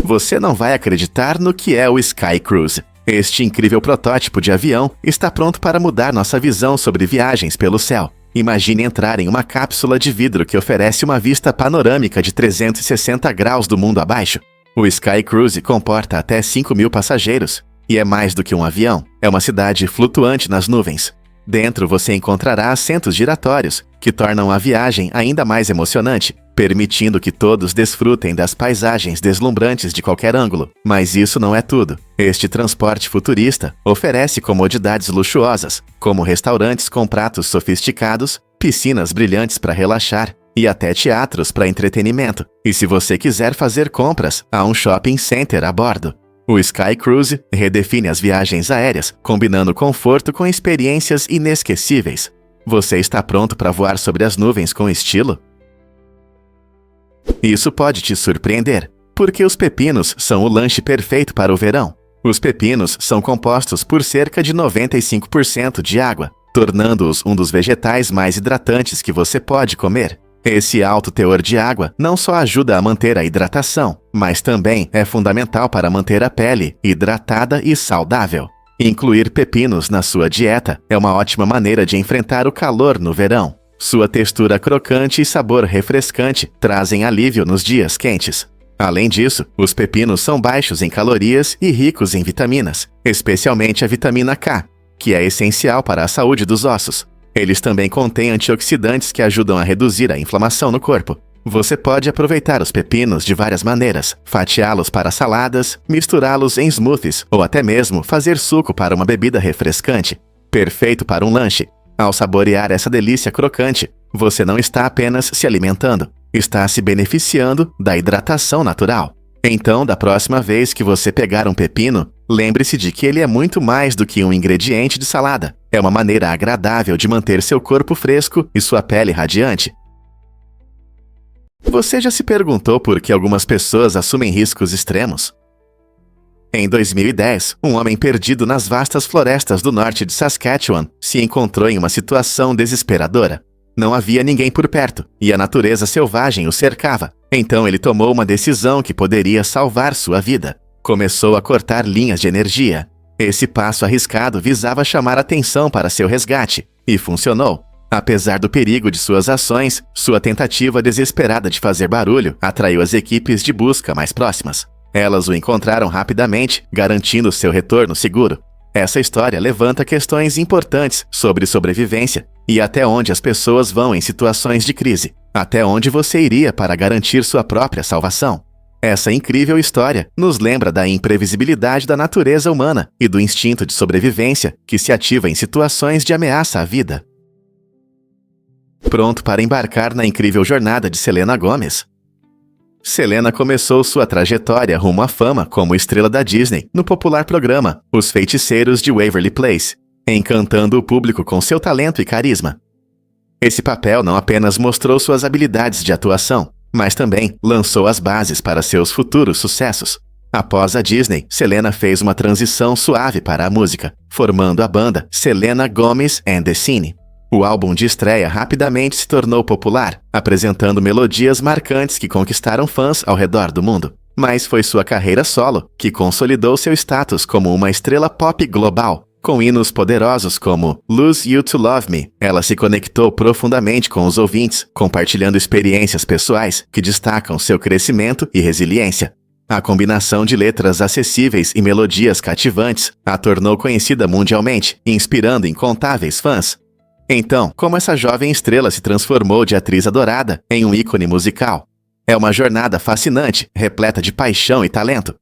Você não vai acreditar no que é o Sky Cruise. Este incrível protótipo de avião está pronto para mudar nossa visão sobre viagens pelo céu. Imagine entrar em uma cápsula de vidro que oferece uma vista panorâmica de 360 graus do mundo abaixo. O Sky Cruise comporta até 5.000 passageiros e é mais do que um avião. É uma cidade flutuante nas nuvens. Dentro você encontrará assentos giratórios, que tornam a viagem ainda mais emocionante, permitindo que todos desfrutem das paisagens deslumbrantes de qualquer ângulo. Mas isso não é tudo. Este transporte futurista oferece comodidades luxuosas, como restaurantes com pratos sofisticados, piscinas brilhantes para relaxar, e até teatros para entretenimento. E se você quiser fazer compras, há um shopping center a bordo. O Sky Cruise redefine as viagens aéreas, combinando conforto com experiências inesquecíveis. Você está pronto para voar sobre as nuvens com estilo? Isso pode te surpreender, porque os pepinos são o lanche perfeito para o verão. Os pepinos são compostos por cerca de 95% de água, tornando-os um dos vegetais mais hidratantes que você pode comer. Esse alto teor de água não só ajuda a manter a hidratação, mas também é fundamental para manter a pele hidratada e saudável. Incluir pepinos na sua dieta é uma ótima maneira de enfrentar o calor no verão. Sua textura crocante e sabor refrescante trazem alívio nos dias quentes. Além disso, os pepinos são baixos em calorias e ricos em vitaminas, especialmente a vitamina K, que é essencial para a saúde dos ossos. Eles também contêm antioxidantes que ajudam a reduzir a inflamação no corpo. Você pode aproveitar os pepinos de várias maneiras, fatiá-los para saladas, misturá-los em smoothies ou até mesmo fazer suco para uma bebida refrescante. Perfeito para um lanche. Ao saborear essa delícia crocante, você não está apenas se alimentando, está se beneficiando da hidratação natural. Então, da próxima vez que você pegar um pepino, lembre-se de que ele é muito mais do que um ingrediente de salada. É uma maneira agradável de manter seu corpo fresco e sua pele radiante. Você já se perguntou por que algumas pessoas assumem riscos extremos? Em 2010, um homem perdido nas vastas florestas do norte de Saskatchewan se encontrou em uma situação desesperadora. Não havia ninguém por perto, e a natureza selvagem o cercava. Então ele tomou uma decisão que poderia salvar sua vida. Começou a cortar linhas de energia. Esse passo arriscado visava chamar atenção para seu resgate, e funcionou. Apesar do perigo de suas ações, sua tentativa desesperada de fazer barulho atraiu as equipes de busca mais próximas. Elas o encontraram rapidamente, garantindo seu retorno seguro. Essa história levanta questões importantes sobre sobrevivência e até onde as pessoas vão em situações de crise. Até onde você iria para garantir sua própria salvação? Essa incrível história nos lembra da imprevisibilidade da natureza humana e do instinto de sobrevivência que se ativa em situações de ameaça à vida. Pronto para embarcar na incrível jornada de Selena Gomez? Selena começou sua trajetória rumo à fama como estrela da Disney no popular programa Os Feiticeiros de Waverly Place, encantando o público com seu talento e carisma. Esse papel não apenas mostrou suas habilidades de atuação, mas também lançou as bases para seus futuros sucessos. Após a Disney, Selena fez uma transição suave para a música, formando a banda Selena Gomez and the Scene. O álbum de estreia rapidamente se tornou popular, apresentando melodias marcantes que conquistaram fãs ao redor do mundo. Mas foi sua carreira solo que consolidou seu status como uma estrela pop global. Com hinos poderosos como Lose You to Love Me, ela se conectou profundamente com os ouvintes, compartilhando experiências pessoais que destacam seu crescimento e resiliência. A combinação de letras acessíveis e melodias cativantes a tornou conhecida mundialmente, inspirando incontáveis fãs. Então, como essa jovem estrela se transformou de atriz adorada em um ícone musical? É uma jornada fascinante, repleta de paixão e talento.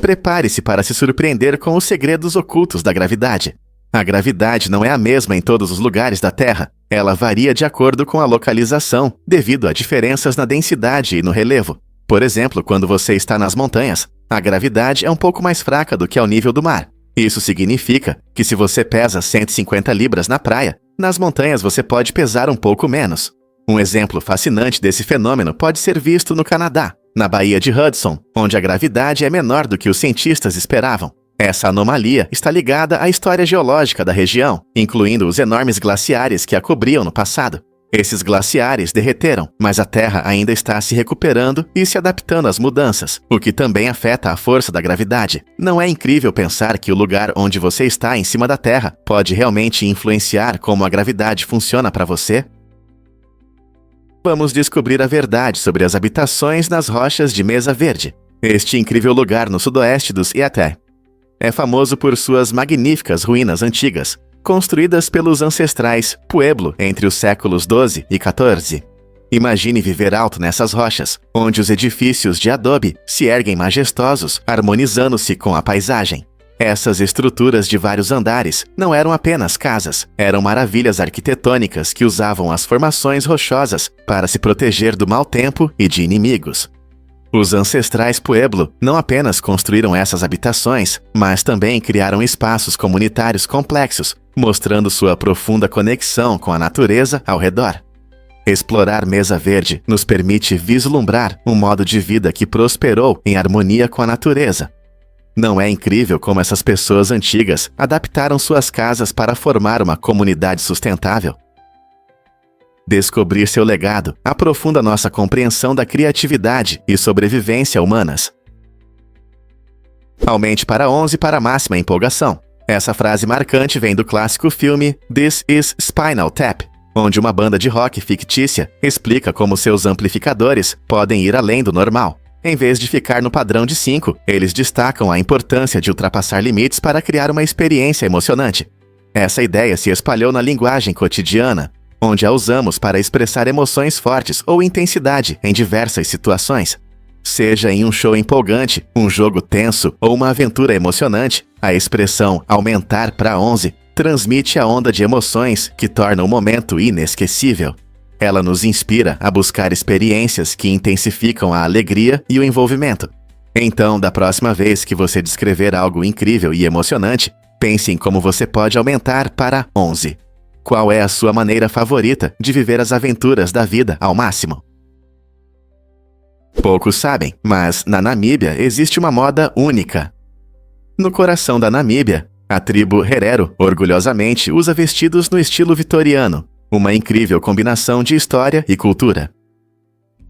Prepare-se para se surpreender com os segredos ocultos da gravidade. A gravidade não é a mesma em todos os lugares da Terra. Ela varia de acordo com a localização, devido a diferenças na densidade e no relevo. Por exemplo, quando você está nas montanhas, a gravidade é um pouco mais fraca do que ao nível do mar. Isso significa que se você pesa 150 libras na praia, nas montanhas você pode pesar um pouco menos. Um exemplo fascinante desse fenômeno pode ser visto no Canadá, na Baía de Hudson, onde a gravidade é menor do que os cientistas esperavam. Essa anomalia está ligada à história geológica da região, incluindo os enormes glaciares que a cobriam no passado. Esses glaciares derreteram, mas a Terra ainda está se recuperando e se adaptando às mudanças, o que também afeta a força da gravidade. Não é incrível pensar que o lugar onde você está em cima da Terra pode realmente influenciar como a gravidade funciona para você? Vamos descobrir a verdade sobre as habitações nas rochas de Mesa Verde. Este incrível lugar no sudoeste dos Eatai é famoso por suas magníficas ruínas antigas, construídas pelos ancestrais Pueblo entre os séculos XII e XIV. Imagine viver alto nessas rochas, onde os edifícios de adobe se erguem majestosos, harmonizando-se com a paisagem. Essas estruturas de vários andares não eram apenas casas, eram maravilhas arquitetônicas que usavam as formações rochosas para se proteger do mau tempo e de inimigos. Os ancestrais Pueblo não apenas construíram essas habitações, mas também criaram espaços comunitários complexos, mostrando sua profunda conexão com a natureza ao redor. Explorar Mesa Verde nos permite vislumbrar um modo de vida que prosperou em harmonia com a natureza. Não é incrível como essas pessoas antigas adaptaram suas casas para formar uma comunidade sustentável? Descobrir seu legado aprofunda nossa compreensão da criatividade e sobrevivência humanas. Aumente para 11 para a máxima empolgação. Essa frase marcante vem do clássico filme This is Spinal Tap, onde uma banda de rock fictícia explica como seus amplificadores podem ir além do normal. Em vez de ficar no padrão de 5, eles destacam a importância de ultrapassar limites para criar uma experiência emocionante. Essa ideia se espalhou na linguagem cotidiana, onde a usamos para expressar emoções fortes ou intensidade em diversas situações. Seja em um show empolgante, um jogo tenso ou uma aventura emocionante, a expressão aumentar para 11 transmite a onda de emoções que torna o momento inesquecível. Ela nos inspira a buscar experiências que intensificam a alegria e o envolvimento. Então, da próxima vez que você descrever algo incrível e emocionante, pense em como você pode aumentar para 11. Qual é a sua maneira favorita de viver as aventuras da vida ao máximo? Poucos sabem, mas na Namíbia existe uma moda única. No coração da Namíbia, a tribo Herero orgulhosamente usa vestidos no estilo vitoriano, uma incrível combinação de história e cultura.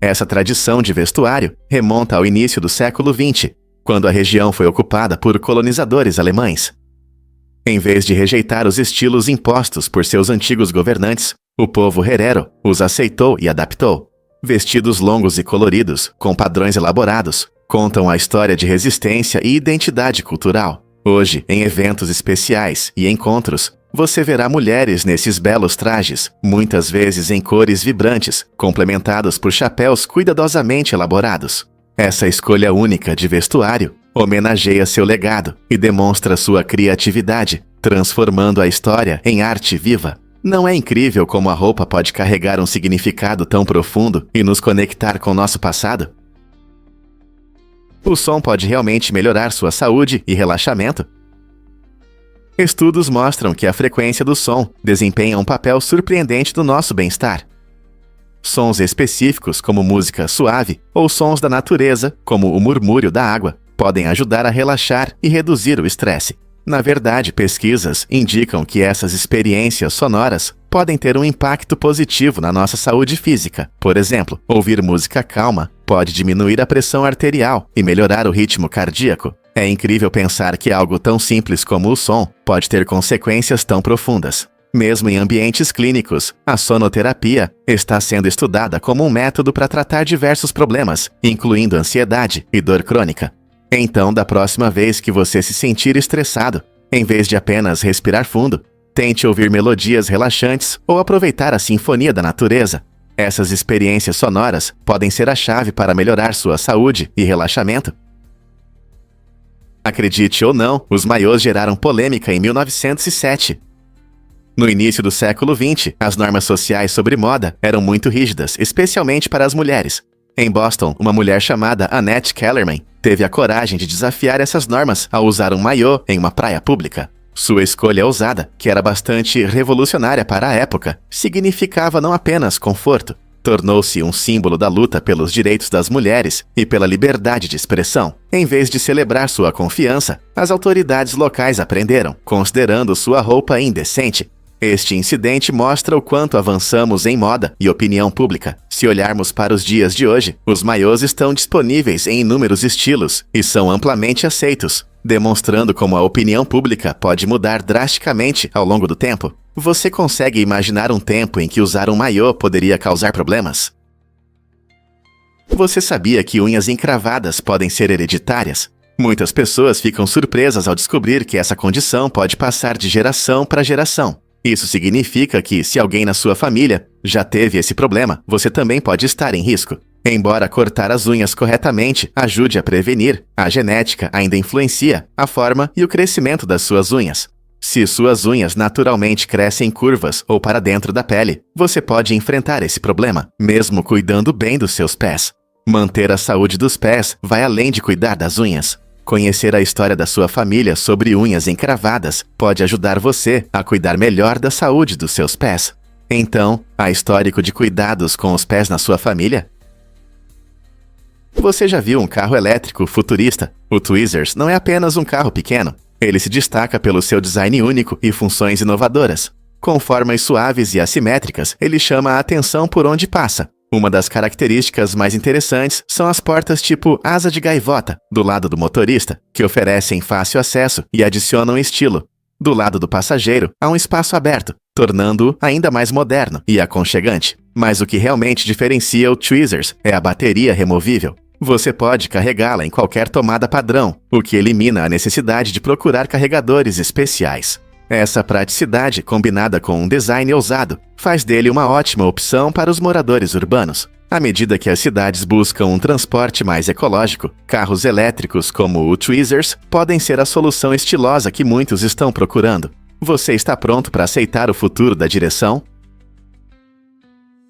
Essa tradição de vestuário remonta ao início do século XX, quando a região foi ocupada por colonizadores alemães. Em vez de rejeitar os estilos impostos por seus antigos governantes, o povo Herero os aceitou e adaptou. Vestidos longos e coloridos, com padrões elaborados, contam a história de resistência e identidade cultural. Hoje, em eventos especiais e encontros, você verá mulheres nesses belos trajes, muitas vezes em cores vibrantes, complementados por chapéus cuidadosamente elaborados. Essa escolha única de vestuário homenageia seu legado e demonstra sua criatividade, transformando a história em arte viva. Não é incrível como a roupa pode carregar um significado tão profundo e nos conectar com nosso passado? O som pode realmente melhorar sua saúde e relaxamento? Estudos mostram que a frequência do som desempenha um papel surpreendente no nosso bem-estar. Sons específicos, como música suave, ou sons da natureza, como o murmúrio da água, podem ajudar a relaxar e reduzir o estresse. Na verdade, pesquisas indicam que essas experiências sonoras podem ter um impacto positivo na nossa saúde física. Por exemplo, ouvir música calma pode diminuir a pressão arterial e melhorar o ritmo cardíaco. É incrível pensar que algo tão simples como o som pode ter consequências tão profundas. Mesmo em ambientes clínicos, a sonoterapia está sendo estudada como um método para tratar diversos problemas, incluindo ansiedade e dor crônica. Então, da próxima vez que você se sentir estressado, em vez de apenas respirar fundo, tente ouvir melodias relaxantes ou aproveitar a sinfonia da natureza. Essas experiências sonoras podem ser a chave para melhorar sua saúde e relaxamento. Acredite ou não, os maiôs geraram polêmica em 1907. No início do século XX, as normas sociais sobre moda eram muito rígidas, especialmente para as mulheres. Em Boston, uma mulher chamada Annette Kellerman teve a coragem de desafiar essas normas ao usar um maiô em uma praia pública. Sua escolha ousada, que era bastante revolucionária para a época, significava não apenas conforto, tornou-se um símbolo da luta pelos direitos das mulheres e pela liberdade de expressão. Em vez de celebrar sua confiança, as autoridades locais aprenderam, considerando sua roupa indecente. Este incidente mostra o quanto avançamos em moda e opinião pública. Se olharmos para os dias de hoje, os maiôs estão disponíveis em inúmeros estilos e são amplamente aceitos, demonstrando como a opinião pública pode mudar drasticamente ao longo do tempo. Você consegue imaginar um tempo em que usar um maiô poderia causar problemas? Você sabia que unhas encravadas podem ser hereditárias? Muitas pessoas ficam surpresas ao descobrir que essa condição pode passar de geração para geração. Isso significa que, se alguém na sua família já teve esse problema, você também pode estar em risco. Embora cortar as unhas corretamente ajude a prevenir, a genética ainda influencia a forma e o crescimento das suas unhas. Se suas unhas naturalmente crescem curvas ou para dentro da pele, você pode enfrentar esse problema, mesmo cuidando bem dos seus pés. Manter a saúde dos pés vai além de cuidar das unhas. Conhecer a história da sua família sobre unhas encravadas pode ajudar você a cuidar melhor da saúde dos seus pés. Então, há histórico de cuidados com os pés na sua família? Você já viu um carro elétrico futurista? O Tweezers não é apenas um carro pequeno. Ele se destaca pelo seu design único e funções inovadoras. Com formas suaves e assimétricas, ele chama a atenção por onde passa. Uma das características mais interessantes são as portas tipo asa de gaivota, do lado do motorista, que oferecem fácil acesso e adicionam estilo. Do lado do passageiro, há um espaço aberto, tornando-o ainda mais moderno e aconchegante. Mas o que realmente diferencia o Tweezers é a bateria removível. Você pode carregá-la em qualquer tomada padrão, o que elimina a necessidade de procurar carregadores especiais. Essa praticidade, combinada com um design ousado, faz dele uma ótima opção para os moradores urbanos. À medida que as cidades buscam um transporte mais ecológico, carros elétricos como o Tweezers podem ser a solução estilosa que muitos estão procurando. Você está pronto para aceitar o futuro da direção?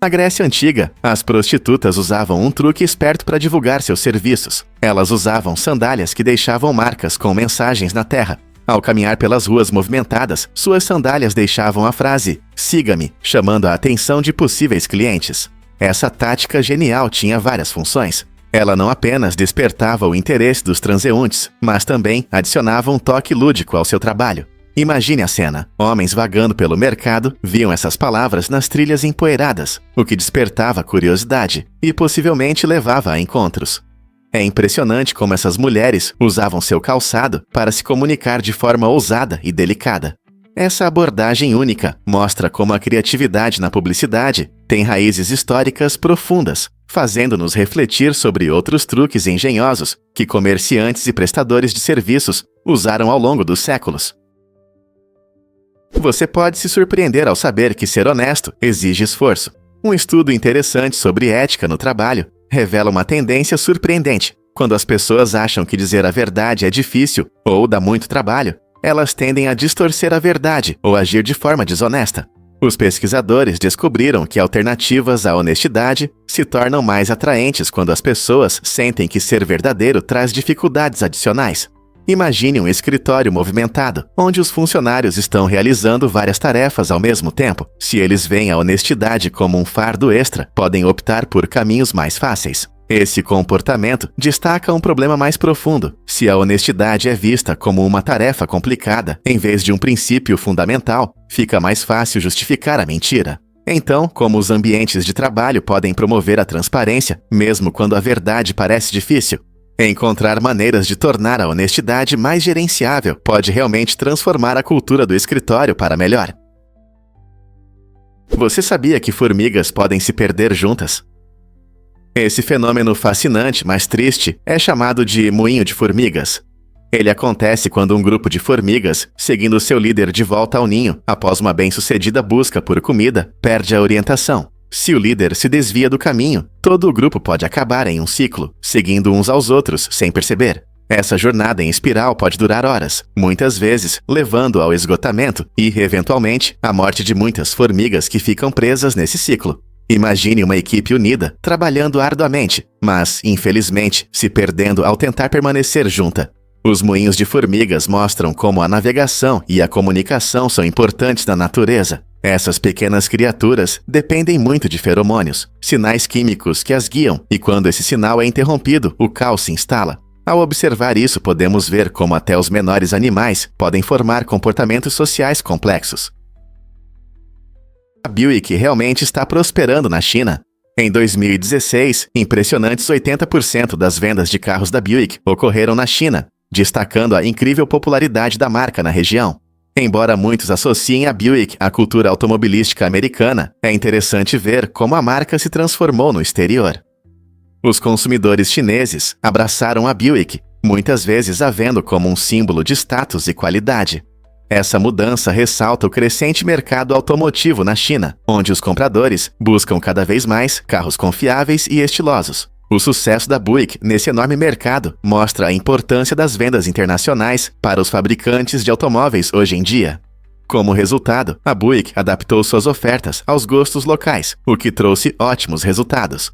Na Grécia Antiga, as prostitutas usavam um truque esperto para divulgar seus serviços. Elas usavam sandálias que deixavam marcas com mensagens na terra. Ao caminhar pelas ruas movimentadas, suas sandálias deixavam a frase "Siga-me", chamando a atenção de possíveis clientes. Essa tática genial tinha várias funções. Ela não apenas despertava o interesse dos transeuntes, mas também adicionava um toque lúdico ao seu trabalho. Imagine a cena. Homens vagando pelo mercado viam essas palavras nas trilhas empoeiradas, o que despertava curiosidade e possivelmente levava a encontros. É impressionante como essas mulheres usavam seu calçado para se comunicar de forma ousada e delicada. Essa abordagem única mostra como a criatividade na publicidade tem raízes históricas profundas, fazendo-nos refletir sobre outros truques engenhosos que comerciantes e prestadores de serviços usaram ao longo dos séculos. Você pode se surpreender ao saber que ser honesto exige esforço. Um estudo interessante sobre ética no trabalho revela uma tendência surpreendente. Quando as pessoas acham que dizer a verdade é difícil ou dá muito trabalho, elas tendem a distorcer a verdade ou agir de forma desonesta. Os pesquisadores descobriram que alternativas à honestidade se tornam mais atraentes quando as pessoas sentem que ser verdadeiro traz dificuldades adicionais. Imagine um escritório movimentado, onde os funcionários estão realizando várias tarefas ao mesmo tempo. Se eles veem a honestidade como um fardo extra, podem optar por caminhos mais fáceis. Esse comportamento destaca um problema mais profundo. Se a honestidade é vista como uma tarefa complicada, em vez de um princípio fundamental, fica mais fácil justificar a mentira. Então, como os ambientes de trabalho podem promover a transparência, mesmo quando a verdade parece difícil? Encontrar maneiras de tornar a honestidade mais gerenciável pode realmente transformar a cultura do escritório para melhor. Você sabia que formigas podem se perder juntas? Esse fenômeno fascinante, mas triste, é chamado de moinho de formigas. Ele acontece quando um grupo de formigas, seguindo seu líder de volta ao ninho, após uma bem-sucedida busca por comida, perde a orientação. Se o líder se desvia do caminho, todo o grupo pode acabar em um ciclo, seguindo uns aos outros sem perceber. Essa jornada em espiral pode durar horas, muitas vezes levando ao esgotamento e, eventualmente, à morte de muitas formigas que ficam presas nesse ciclo. Imagine uma equipe unida, trabalhando arduamente, mas, infelizmente, se perdendo ao tentar permanecer junta. Os moinhos de formigas mostram como a navegação e a comunicação são importantes na natureza. Essas pequenas criaturas dependem muito de feromônios, sinais químicos que as guiam, e quando esse sinal é interrompido, o caos se instala. Ao observar isso, podemos ver como até os menores animais podem formar comportamentos sociais complexos. A Buick realmente está prosperando na China. Em 2016, impressionantes 80% das vendas de carros da Buick ocorreram na China, destacando a incrível popularidade da marca na região. Embora muitos associem a Buick à cultura automobilística americana, é interessante ver como a marca se transformou no exterior. Os consumidores chineses abraçaram a Buick, muitas vezes a vendo como um símbolo de status e qualidade. Essa mudança ressalta o crescente mercado automotivo na China, onde os compradores buscam cada vez mais carros confiáveis e estilosos. O sucesso da Buick nesse enorme mercado mostra a importância das vendas internacionais para os fabricantes de automóveis hoje em dia. Como resultado, a Buick adaptou suas ofertas aos gostos locais, o que trouxe ótimos resultados.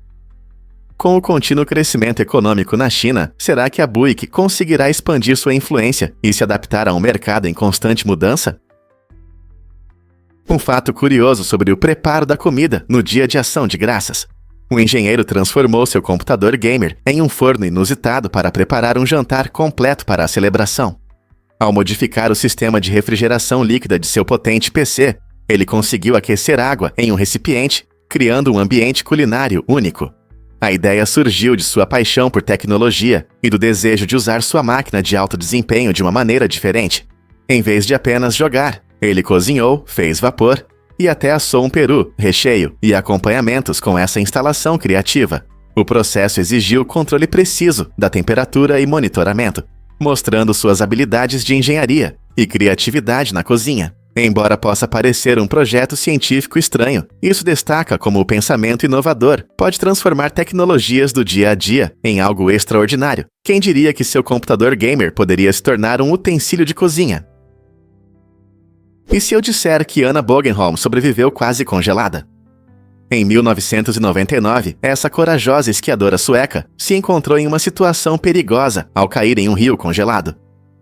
Com o contínuo crescimento econômico na China, será que a Buick conseguirá expandir sua influência e se adaptar a um mercado em constante mudança? Um fato curioso sobre o preparo da comida no dia de ação de graças. O engenheiro transformou seu computador gamer em um forno inusitado para preparar um jantar completo para a celebração. Ao modificar o sistema de refrigeração líquida de seu potente PC, ele conseguiu aquecer água em um recipiente, criando um ambiente culinário único. A ideia surgiu de sua paixão por tecnologia e do desejo de usar sua máquina de alto desempenho de uma maneira diferente. Em vez de apenas jogar, ele cozinhou, fez vapor e até assou um peru, recheio e acompanhamentos com essa instalação criativa. O processo exigiu controle preciso da temperatura e monitoramento, mostrando suas habilidades de engenharia e criatividade na cozinha. Embora possa parecer um projeto científico estranho, isso destaca como o pensamento inovador pode transformar tecnologias do dia a dia em algo extraordinário. Quem diria que seu computador gamer poderia se tornar um utensílio de cozinha? E se eu disser que Anna Bogenholm sobreviveu quase congelada? Em 1999, essa corajosa esquiadora sueca se encontrou em uma situação perigosa ao cair em um rio congelado.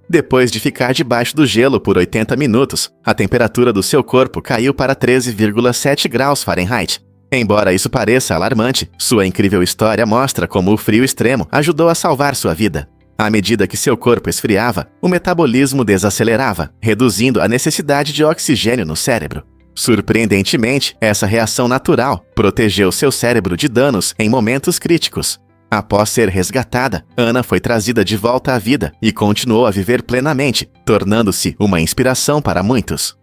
Depois de ficar debaixo do gelo por 80 minutos, a temperatura do seu corpo caiu para 13,7 graus Fahrenheit. Embora isso pareça alarmante, sua incrível história mostra como o frio extremo ajudou a salvar sua vida. À medida que seu corpo esfriava, o metabolismo desacelerava, reduzindo a necessidade de oxigênio no cérebro. Surpreendentemente, essa reação natural protegeu seu cérebro de danos em momentos críticos. Após ser resgatada, Anna foi trazida de volta à vida e continuou a viver plenamente, tornando-se uma inspiração para muitos.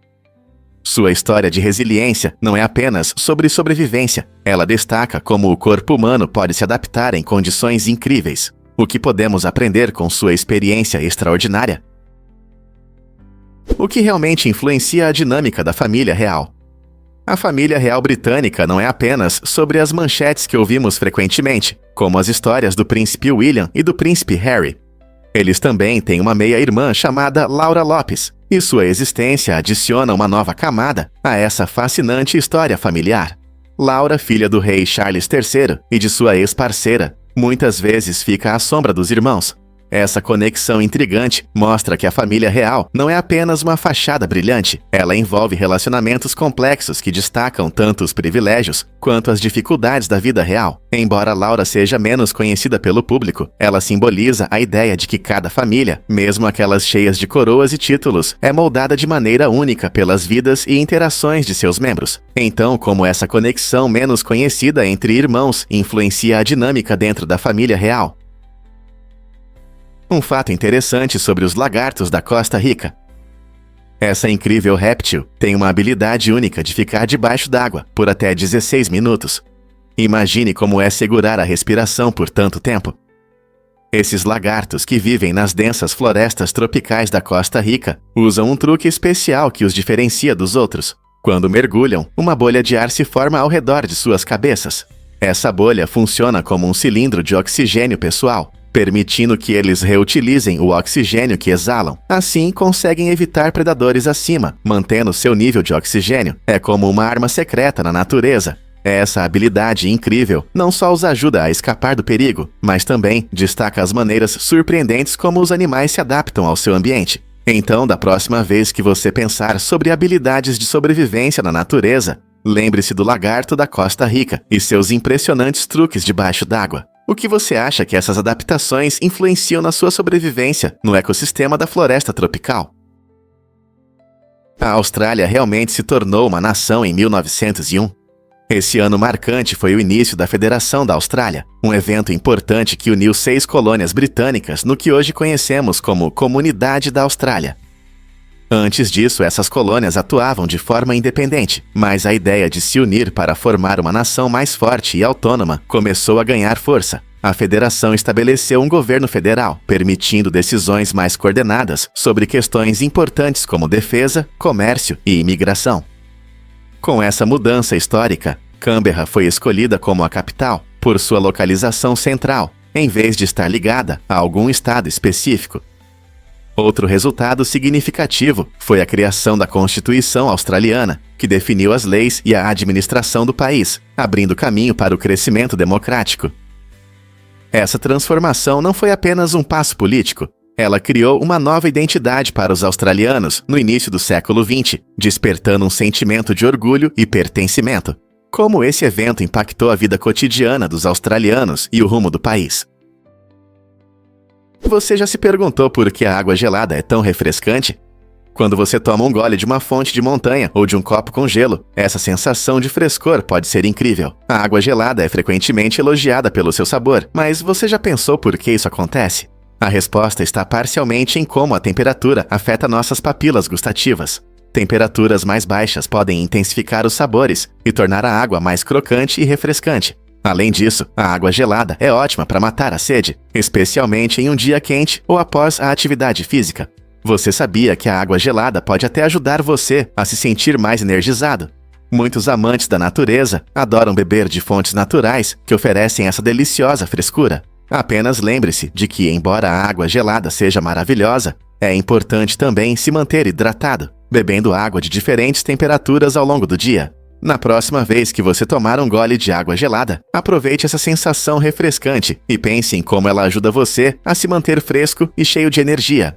Sua história de resiliência não é apenas sobre sobrevivência, ela destaca como o corpo humano pode se adaptar em condições incríveis. O que podemos aprender com sua experiência extraordinária? O que realmente influencia a dinâmica da família real? A família real britânica não é apenas sobre as manchetes que ouvimos frequentemente, como as histórias do príncipe William e do príncipe Harry. Eles também têm uma meia-irmã chamada Laura Lopes, e sua existência adiciona uma nova camada a essa fascinante história familiar. Laura, filha do rei Charles III e de sua ex-parceira, muitas vezes fica à sombra dos irmãos. Essa conexão intrigante mostra que a família real não é apenas uma fachada brilhante, ela envolve relacionamentos complexos que destacam tanto os privilégios quanto as dificuldades da vida real. Embora Laura seja menos conhecida pelo público, ela simboliza a ideia de que cada família, mesmo aquelas cheias de coroas e títulos, é moldada de maneira única pelas vidas e interações de seus membros. Então, como essa conexão menos conhecida entre irmãos influencia a dinâmica dentro da família real? Um fato interessante sobre os lagartos da Costa Rica. Essa incrível réptil tem uma habilidade única de ficar debaixo d'água por até 16 minutos. Imagine como é segurar a respiração por tanto tempo. Esses lagartos que vivem nas densas florestas tropicais da Costa Rica usam um truque especial que os diferencia dos outros. Quando mergulham, uma bolha de ar se forma ao redor de suas cabeças. Essa bolha funciona como um cilindro de oxigênio pessoal, permitindo que eles reutilizem o oxigênio que exalam. Assim, conseguem evitar predadores acima, mantendo seu nível de oxigênio. É como uma arma secreta na natureza. Essa habilidade incrível não só os ajuda a escapar do perigo, mas também destaca as maneiras surpreendentes como os animais se adaptam ao seu ambiente. Então, da próxima vez que você pensar sobre habilidades de sobrevivência na natureza, lembre-se do lagarto da Costa Rica e seus impressionantes truques debaixo d'água. O que você acha que essas adaptações influenciam na sua sobrevivência no ecossistema da floresta tropical? A Austrália realmente se tornou uma nação em 1901. Esse ano marcante foi o início da Federação da Austrália, um evento importante que uniu 6 colônias britânicas no que hoje conhecemos como Comunidade da Austrália. Antes disso, essas colônias atuavam de forma independente, mas a ideia de se unir para formar uma nação mais forte e autônoma começou a ganhar força. A federação estabeleceu um governo federal, permitindo decisões mais coordenadas sobre questões importantes como defesa, comércio e imigração. Com essa mudança histórica, Canberra foi escolhida como a capital por sua localização central, em vez de estar ligada a algum estado específico. Outro resultado significativo foi a criação da Constituição Australiana, que definiu as leis e a administração do país, abrindo caminho para o crescimento democrático. Essa transformação não foi apenas um passo político. Ela criou uma nova identidade para os australianos no início do século XX, despertando um sentimento de orgulho e pertencimento. Como esse evento impactou a vida cotidiana dos australianos e o rumo do país? Você já se perguntou por que a água gelada é tão refrescante? Quando você toma um gole de uma fonte de montanha ou de um copo com gelo, essa sensação de frescor pode ser incrível. A água gelada é frequentemente elogiada pelo seu sabor, mas você já pensou por que isso acontece? A resposta está parcialmente em como a temperatura afeta nossas papilas gustativas. Temperaturas mais baixas podem intensificar os sabores e tornar a água mais crocante e refrescante. Além disso, a água gelada é ótima para matar a sede, especialmente em um dia quente ou após a atividade física. Você sabia que a água gelada pode até ajudar você a se sentir mais energizado? Muitos amantes da natureza adoram beber de fontes naturais que oferecem essa deliciosa frescura. Apenas lembre-se de que, embora a água gelada seja maravilhosa, é importante também se manter hidratado, bebendo água de diferentes temperaturas ao longo do dia. Na próxima vez que você tomar um gole de água gelada, aproveite essa sensação refrescante e pense em como ela ajuda você a se manter fresco e cheio de energia.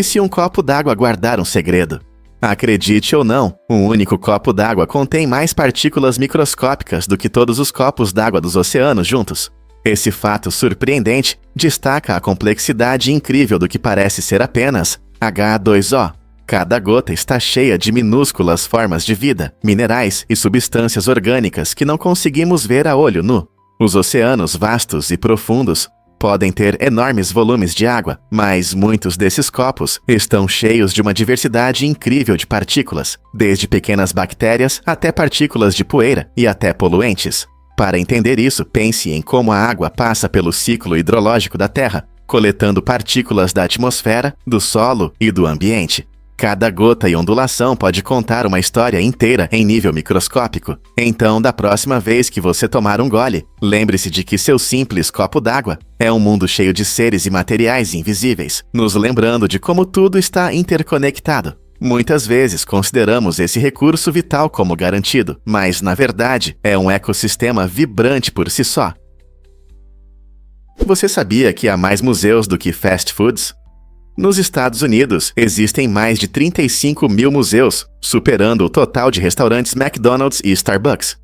E se um copo d'água guardar um segredo? Acredite ou não, um único copo d'água contém mais partículas microscópicas do que todos os copos d'água dos oceanos juntos. Esse fato surpreendente destaca a complexidade incrível do que parece ser apenas H2O. Cada gota está cheia de minúsculas formas de vida, minerais e substâncias orgânicas que não conseguimos ver a olho nu. Os oceanos vastos e profundos podem ter enormes volumes de água, mas muitos desses copos estão cheios de uma diversidade incrível de partículas, desde pequenas bactérias até partículas de poeira e até poluentes. Para entender isso, pense em como a água passa pelo ciclo hidrológico da Terra, coletando partículas da atmosfera, do solo e do ambiente. Cada gota e ondulação pode contar uma história inteira em nível microscópico. Então, da próxima vez que você tomar um gole, lembre-se de que seu simples copo d'água é um mundo cheio de seres e materiais invisíveis, nos lembrando de como tudo está interconectado. Muitas vezes consideramos esse recurso vital como garantido, mas, na verdade, é um ecossistema vibrante por si só. Você sabia que há mais museus do que fast foods? Nos Estados Unidos, existem mais de 35 mil museus, superando o total de restaurantes McDonald's e Starbucks.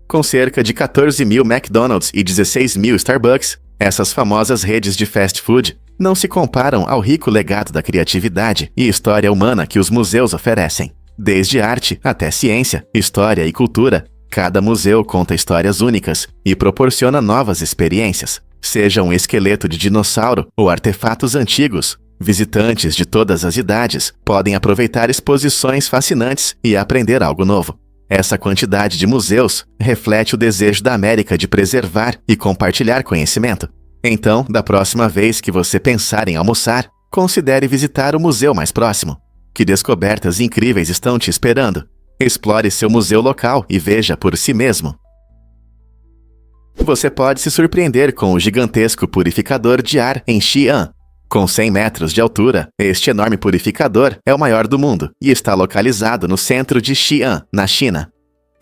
Com cerca de 14 mil McDonald's e 16 mil Starbucks, essas famosas redes de fast food não se comparam ao rico legado da criatividade e história humana que os museus oferecem. Desde arte até ciência, história e cultura, cada museu conta histórias únicas e proporciona novas experiências. Seja um esqueleto de dinossauro ou artefatos antigos, visitantes de todas as idades podem aproveitar exposições fascinantes e aprender algo novo. Essa quantidade de museus reflete o desejo da América de preservar e compartilhar conhecimento. Então, da próxima vez que você pensar em almoçar, considere visitar o museu mais próximo. Que descobertas incríveis estão te esperando? Explore seu museu local e veja por si mesmo. Você pode se surpreender com o gigantesco purificador de ar em Xi'an. Com 100 metros de altura, este enorme purificador é o maior do mundo e está localizado no centro de Xi'an, na China.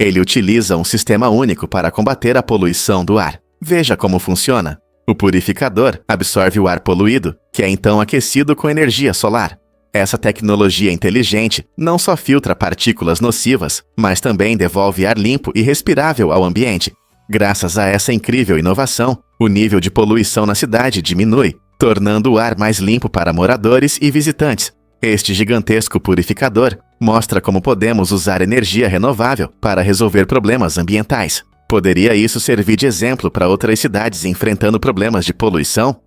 Ele utiliza um sistema único para combater a poluição do ar. Veja como funciona. O purificador absorve o ar poluído, que é então aquecido com energia solar. Essa tecnologia inteligente não só filtra partículas nocivas, mas também devolve ar limpo e respirável ao ambiente. Graças a essa incrível inovação, o nível de poluição na cidade diminui, tornando o ar mais limpo para moradores e visitantes. Este gigantesco purificador mostra como podemos usar energia renovável para resolver problemas ambientais. Poderia isso servir de exemplo para outras cidades enfrentando problemas de poluição?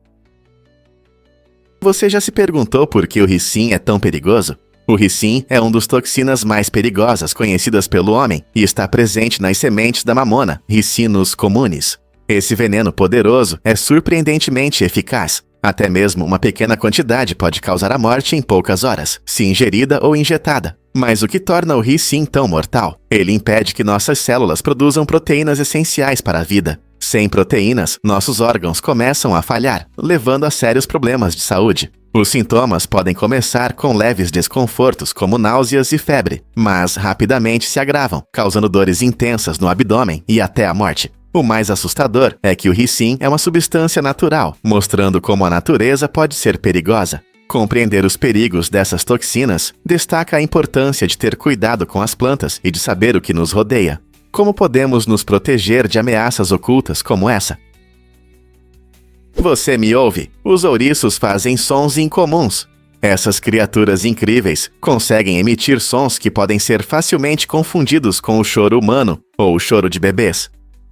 Você já se perguntou por que o ricin é tão perigoso? O ricin é uma das toxinas mais perigosas conhecidas pelo homem e está presente nas sementes da mamona, Ricinus communis. Esse veneno poderoso é surpreendentemente eficaz. Até mesmo uma pequena quantidade pode causar a morte em poucas horas, se ingerida ou injetada. Mas o que torna o ricin tão mortal? Ele impede que nossas células produzam proteínas essenciais para a vida. Sem proteínas, nossos órgãos começam a falhar, levando a sérios problemas de saúde. Os sintomas podem começar com leves desconfortos como náuseas e febre, mas rapidamente se agravam, causando dores intensas no abdômen e até a morte. O mais assustador é que o ricin é uma substância natural, mostrando como a natureza pode ser perigosa. Compreender os perigos dessas toxinas destaca a importância de ter cuidado com as plantas e de saber o que nos rodeia. Como podemos nos proteger de ameaças ocultas como essa? Você me ouve? Os ouriços fazem sons incomuns. Essas criaturas incríveis conseguem emitir sons que podem ser facilmente confundidos com o choro humano ou o choro de bebês.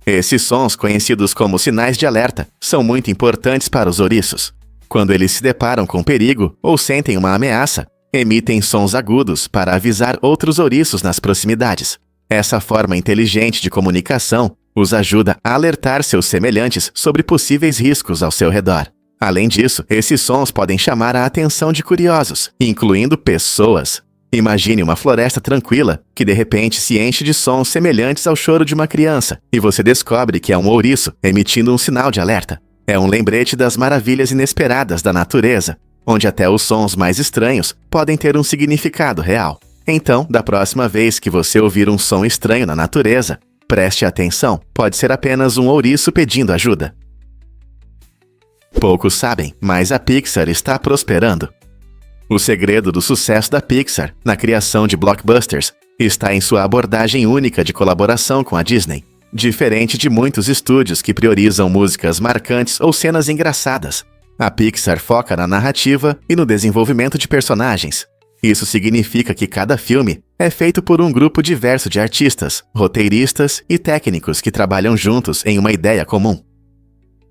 Esses sons, conhecidos como sinais de alerta, são muito importantes para os ouriços. Quando eles se deparam com perigo ou sentem uma ameaça, emitem sons agudos para avisar outros ouriços nas proximidades. Essa forma inteligente de comunicação os ajuda a alertar seus semelhantes sobre possíveis riscos ao seu redor. Além disso, esses sons podem chamar a atenção de curiosos, incluindo pessoas. Imagine uma floresta tranquila que de repente se enche de sons semelhantes ao choro de uma criança e você descobre que é um ouriço emitindo um sinal de alerta. É um lembrete das maravilhas inesperadas da natureza, onde até os sons mais estranhos podem ter um significado real. Então, da próxima vez que você ouvir um som estranho na natureza, preste atenção, pode ser apenas um ouriço pedindo ajuda. Poucos sabem, mas a Pixar está prosperando. O segredo do sucesso da Pixar na criação de blockbusters está em sua abordagem única de colaboração com a Disney. Diferente de muitos estúdios que priorizam músicas marcantes ou cenas engraçadas, a Pixar foca na narrativa e no desenvolvimento de personagens. Isso significa que cada filme é feito por um grupo diverso de artistas, roteiristas e técnicos que trabalham juntos em uma ideia comum.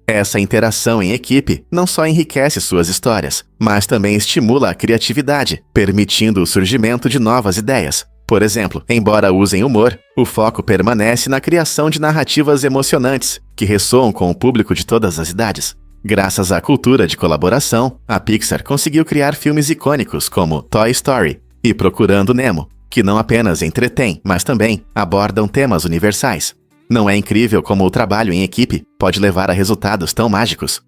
Essa interação em equipe não só enriquece suas histórias, mas também estimula a criatividade, permitindo o surgimento de novas ideias. Por exemplo, embora usem humor, o foco permanece na criação de narrativas emocionantes, que ressoam com o público de todas as idades. Graças à cultura de colaboração, a Pixar conseguiu criar filmes icônicos como Toy Story e Procurando Nemo, que não apenas entretêm, mas também abordam temas universais. Não é incrível como o trabalho em equipe pode levar a resultados tão mágicos?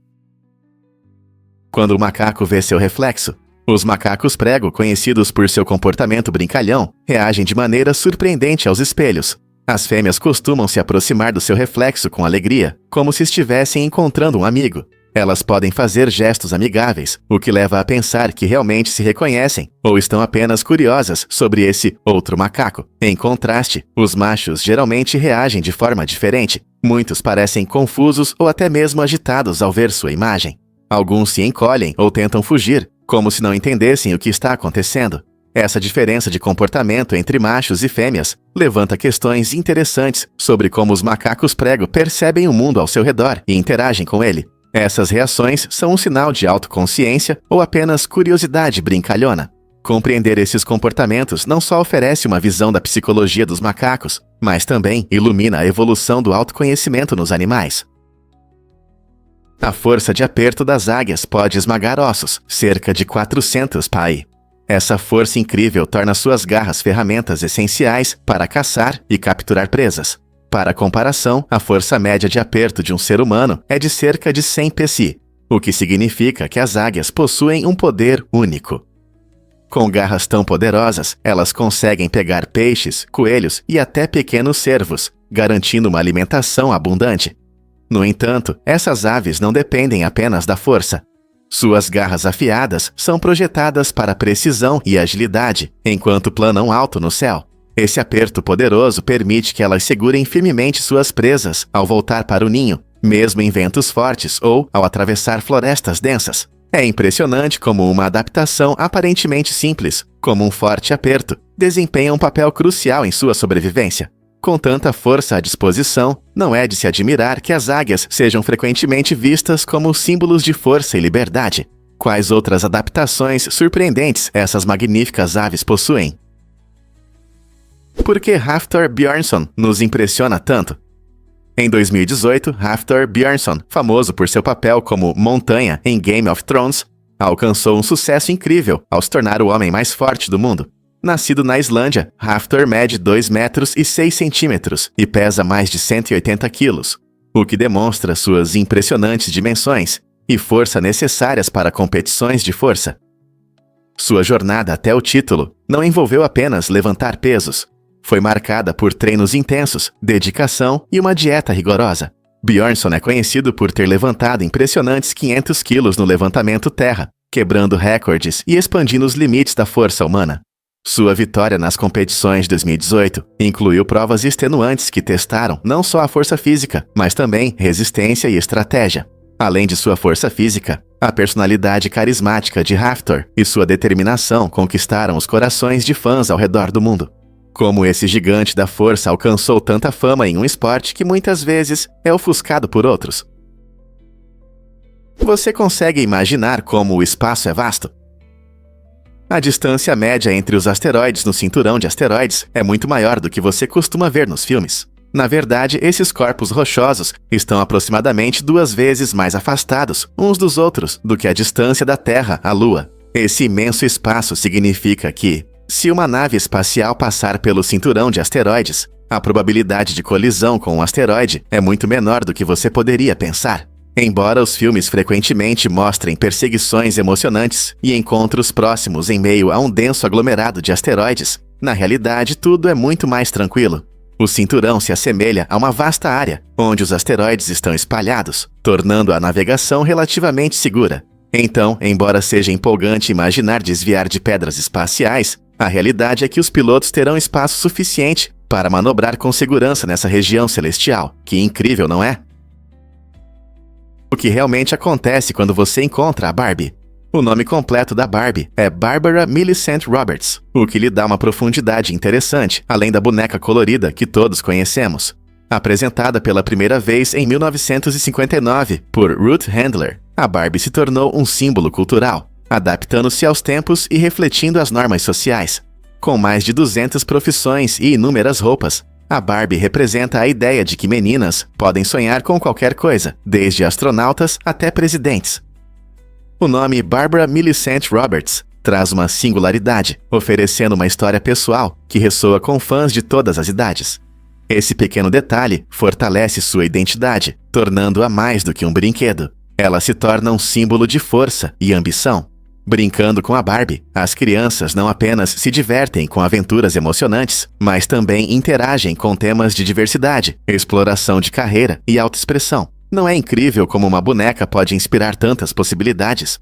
Quando o macaco vê seu reflexo, os macacos prego, conhecidos por seu comportamento brincalhão, reagem de maneira surpreendente aos espelhos. As fêmeas costumam se aproximar do seu reflexo com alegria, como se estivessem encontrando um amigo. Elas podem fazer gestos amigáveis, o que leva a pensar que realmente se reconhecem ou estão apenas curiosas sobre esse outro macaco. Em contraste, os machos geralmente reagem de forma diferente. Muitos parecem confusos ou até mesmo agitados ao ver sua imagem. Alguns se encolhem ou tentam fugir, como se não entendessem o que está acontecendo. Essa diferença de comportamento entre machos e fêmeas levanta questões interessantes sobre como os macacos prego percebem o mundo ao seu redor e interagem com ele. Essas reações são um sinal de autoconsciência ou apenas curiosidade brincalhona. Compreender esses comportamentos não só oferece uma visão da psicologia dos macacos, mas também ilumina a evolução do autoconhecimento nos animais. A força de aperto das águias pode esmagar ossos, cerca de 400 pai. Essa força incrível torna suas garras ferramentas essenciais para caçar e capturar presas. Para comparação, a força média de aperto de um ser humano é de cerca de 100 psi, o que significa que as águias possuem um poder único. Com garras tão poderosas, elas conseguem pegar peixes, coelhos e até pequenos cervos, garantindo uma alimentação abundante. No entanto, essas aves não dependem apenas da força. Suas garras afiadas são projetadas para precisão e agilidade, enquanto planam alto no céu. Esse aperto poderoso permite que elas segurem firmemente suas presas ao voltar para o ninho, mesmo em ventos fortes ou ao atravessar florestas densas. É impressionante como uma adaptação aparentemente simples, como um forte aperto, desempenha um papel crucial em sua sobrevivência. Com tanta força à disposição, não é de se admirar que as águias sejam frequentemente vistas como símbolos de força e liberdade. Quais outras adaptações surpreendentes essas magníficas aves possuem? Por que Hafthor Bjornsson nos impressiona tanto? Em 2018, Hafthor Bjornsson, famoso por seu papel como Montanha em Game of Thrones, alcançou um sucesso incrível ao se tornar o homem mais forte do mundo. Nascido na Islândia, Hafthor mede 2 metros e 6 centímetros e pesa mais de 180 quilos, o que demonstra suas impressionantes dimensões e força necessárias para competições de força. Sua jornada até o título não envolveu apenas levantar pesos. foi marcada por treinos intensos, dedicação e uma dieta rigorosa. Bjornsson é conhecido por ter levantado impressionantes 500 quilos no levantamento terra, quebrando recordes e expandindo os limites da força humana. Sua vitória nas competições de 2018 incluiu provas extenuantes que testaram não só a força física, mas também resistência e estratégia. Além de sua força física, a personalidade carismática de Hafthor e sua determinação conquistaram os corações de fãs ao redor do mundo. Como esse gigante da força alcançou tanta fama em um esporte que muitas vezes é ofuscado por outros? Você consegue imaginar como o espaço é vasto? A distância média entre os asteroides no cinturão de asteroides é muito maior do que você costuma ver nos filmes. Na verdade, esses corpos rochosos estão aproximadamente 2 vezes mais afastados uns dos outros do que a distância da Terra à Lua. Esse imenso espaço significa que, se uma nave espacial passar pelo cinturão de asteroides, a probabilidade de colisão com um asteroide é muito menor do que você poderia pensar. Embora os filmes frequentemente mostrem perseguições emocionantes e encontros próximos em meio a um denso aglomerado de asteroides, na realidade tudo é muito mais tranquilo. O cinturão se assemelha a uma vasta área, onde os asteroides estão espalhados, tornando a navegação relativamente segura. Então, embora seja empolgante imaginar desviar de pedras espaciais, a realidade é que os pilotos terão espaço suficiente para manobrar com segurança nessa região celestial. Que incrível, não é? O que realmente acontece quando você encontra a Barbie? O nome completo da Barbie é Barbara Millicent Roberts, o que lhe dá uma profundidade interessante, além da boneca colorida que todos conhecemos. Apresentada pela primeira vez em 1959 por Ruth Handler, a Barbie se tornou um símbolo cultural, adaptando-se aos tempos e refletindo as normas sociais. Com mais de 200 profissões e inúmeras roupas, a Barbie representa a ideia de que meninas podem sonhar com qualquer coisa, desde astronautas até presidentes. O nome Barbara Millicent Roberts traz uma singularidade, oferecendo uma história pessoal que ressoa com fãs de todas as idades. Esse pequeno detalhe fortalece sua identidade, tornando-a mais do que um brinquedo. Ela se torna um símbolo de força e ambição. Brincando com a Barbie, as crianças não apenas se divertem com aventuras emocionantes, mas também interagem com temas de diversidade, exploração de carreira e autoexpressão. Não é incrível como uma boneca pode inspirar tantas possibilidades?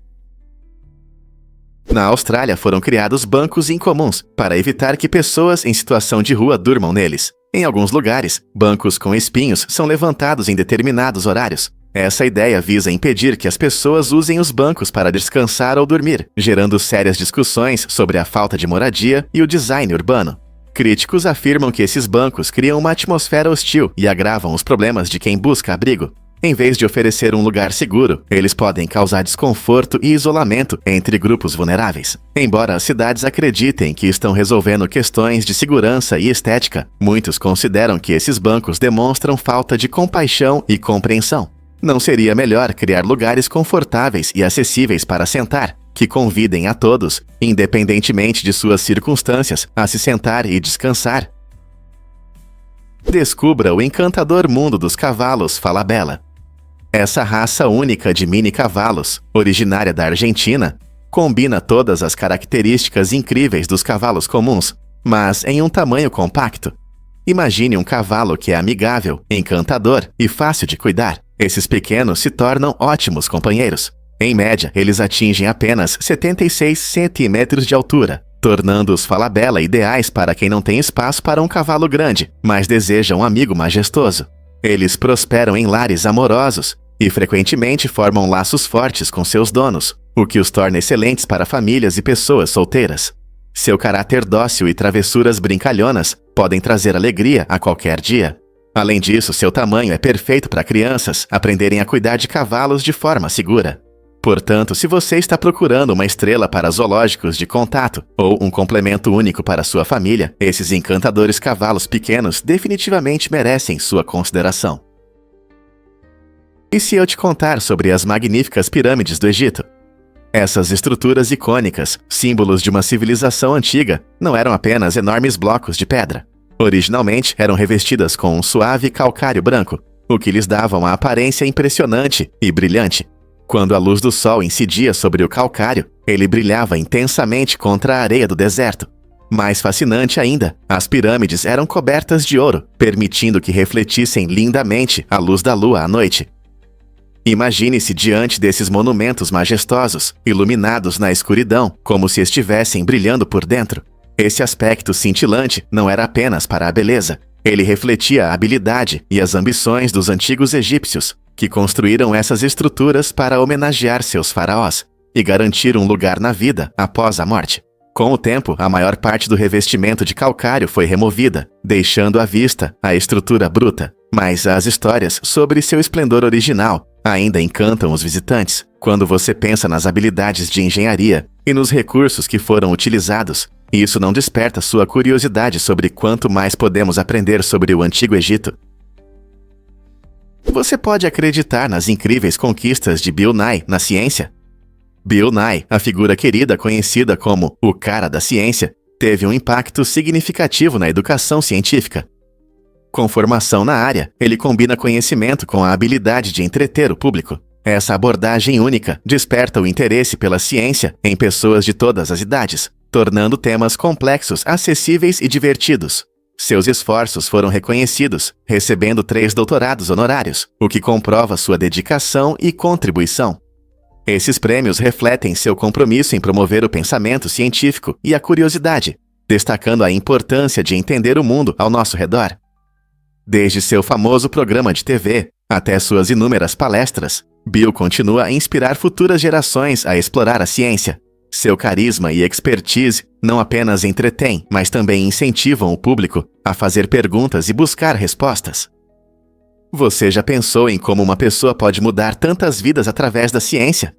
Na Austrália foram criados bancos incomuns para evitar que pessoas em situação de rua durmam neles. Em alguns lugares, bancos com espinhos são levantados em determinados horários. Essa ideia visa impedir que as pessoas usem os bancos para descansar ou dormir, gerando sérias discussões sobre a falta de moradia e o design urbano. Críticos afirmam que esses bancos criam uma atmosfera hostil e agravam os problemas de quem busca abrigo. Em vez de oferecer um lugar seguro, eles podem causar desconforto e isolamento entre grupos vulneráveis. Embora as cidades acreditem que estão resolvendo questões de segurança e estética, muitos consideram que esses bancos demonstram falta de compaixão e compreensão. Não seria melhor criar lugares confortáveis e acessíveis para sentar, que convidem a todos, independentemente de suas circunstâncias, a se sentar e descansar? Descubra o encantador mundo dos cavalos Falabella. Essa raça única de mini-cavalos, originária da Argentina, combina todas as características incríveis dos cavalos comuns, mas em um tamanho compacto. Imagine um cavalo que é amigável, encantador e fácil de cuidar. Esses pequenos se tornam ótimos companheiros. Em média, eles atingem apenas 76 centímetros de altura, tornando os Falabella ideais para quem não tem espaço para um cavalo grande, mas deseja um amigo majestoso. Eles prosperam em lares amorosos e frequentemente formam laços fortes com seus donos, o que os torna excelentes para famílias e pessoas solteiras. Seu caráter dócil e travessuras brincalhonas podem trazer alegria a qualquer dia. Além disso, seu tamanho é perfeito para crianças aprenderem a cuidar de cavalos de forma segura. Portanto, se você está procurando uma estrela para zoológicos de contato ou um complemento único para sua família, esses encantadores cavalos pequenos definitivamente merecem sua consideração. E se eu te contar sobre as magníficas pirâmides do Egito? Essas estruturas icônicas, símbolos de uma civilização antiga, não eram apenas enormes blocos de pedra. Originalmente eram revestidas com um suave calcário branco, o que lhes dava uma aparência impressionante e brilhante. Quando a luz do sol incidia sobre o calcário, ele brilhava intensamente contra a areia do deserto. Mais fascinante ainda, as pirâmides eram cobertas de ouro, permitindo que refletissem lindamente a luz da lua à noite. Imagine-se diante desses monumentos majestosos, iluminados na escuridão, como se estivessem brilhando por dentro. Esse aspecto cintilante não era apenas para a beleza. Ele refletia a habilidade e as ambições dos antigos egípcios, que construíram essas estruturas para homenagear seus faraós e garantir um lugar na vida após a morte. Com o tempo, a maior parte do revestimento de calcário foi removida, deixando à vista a estrutura bruta. Mas as histórias sobre seu esplendor original ainda encantam os visitantes. Quando você pensa nas habilidades de engenharia e nos recursos que foram utilizados, isso não desperta sua curiosidade sobre quanto mais podemos aprender sobre o Antigo Egito. Você pode acreditar nas incríveis conquistas de Bill Nye na ciência? Bill Nye, a figura querida conhecida como o cara da ciência, teve um impacto significativo na educação científica. Com formação na área, ele combina conhecimento com a habilidade de entreter o público. Essa abordagem única desperta o interesse pela ciência em pessoas de todas as idades, tornando temas complexos acessíveis e divertidos. Seus esforços foram reconhecidos, recebendo 3 doutorados honorários, o que comprova sua dedicação e contribuição. Esses prêmios refletem seu compromisso em promover o pensamento científico e a curiosidade, destacando a importância de entender o mundo ao nosso redor. Desde seu famoso programa de TV até suas inúmeras palestras, Bill continua a inspirar futuras gerações a explorar a ciência. Seu carisma e expertise não apenas entretêm, mas também incentivam o público a fazer perguntas e buscar respostas. Você já pensou em como uma pessoa pode mudar tantas vidas através da ciência?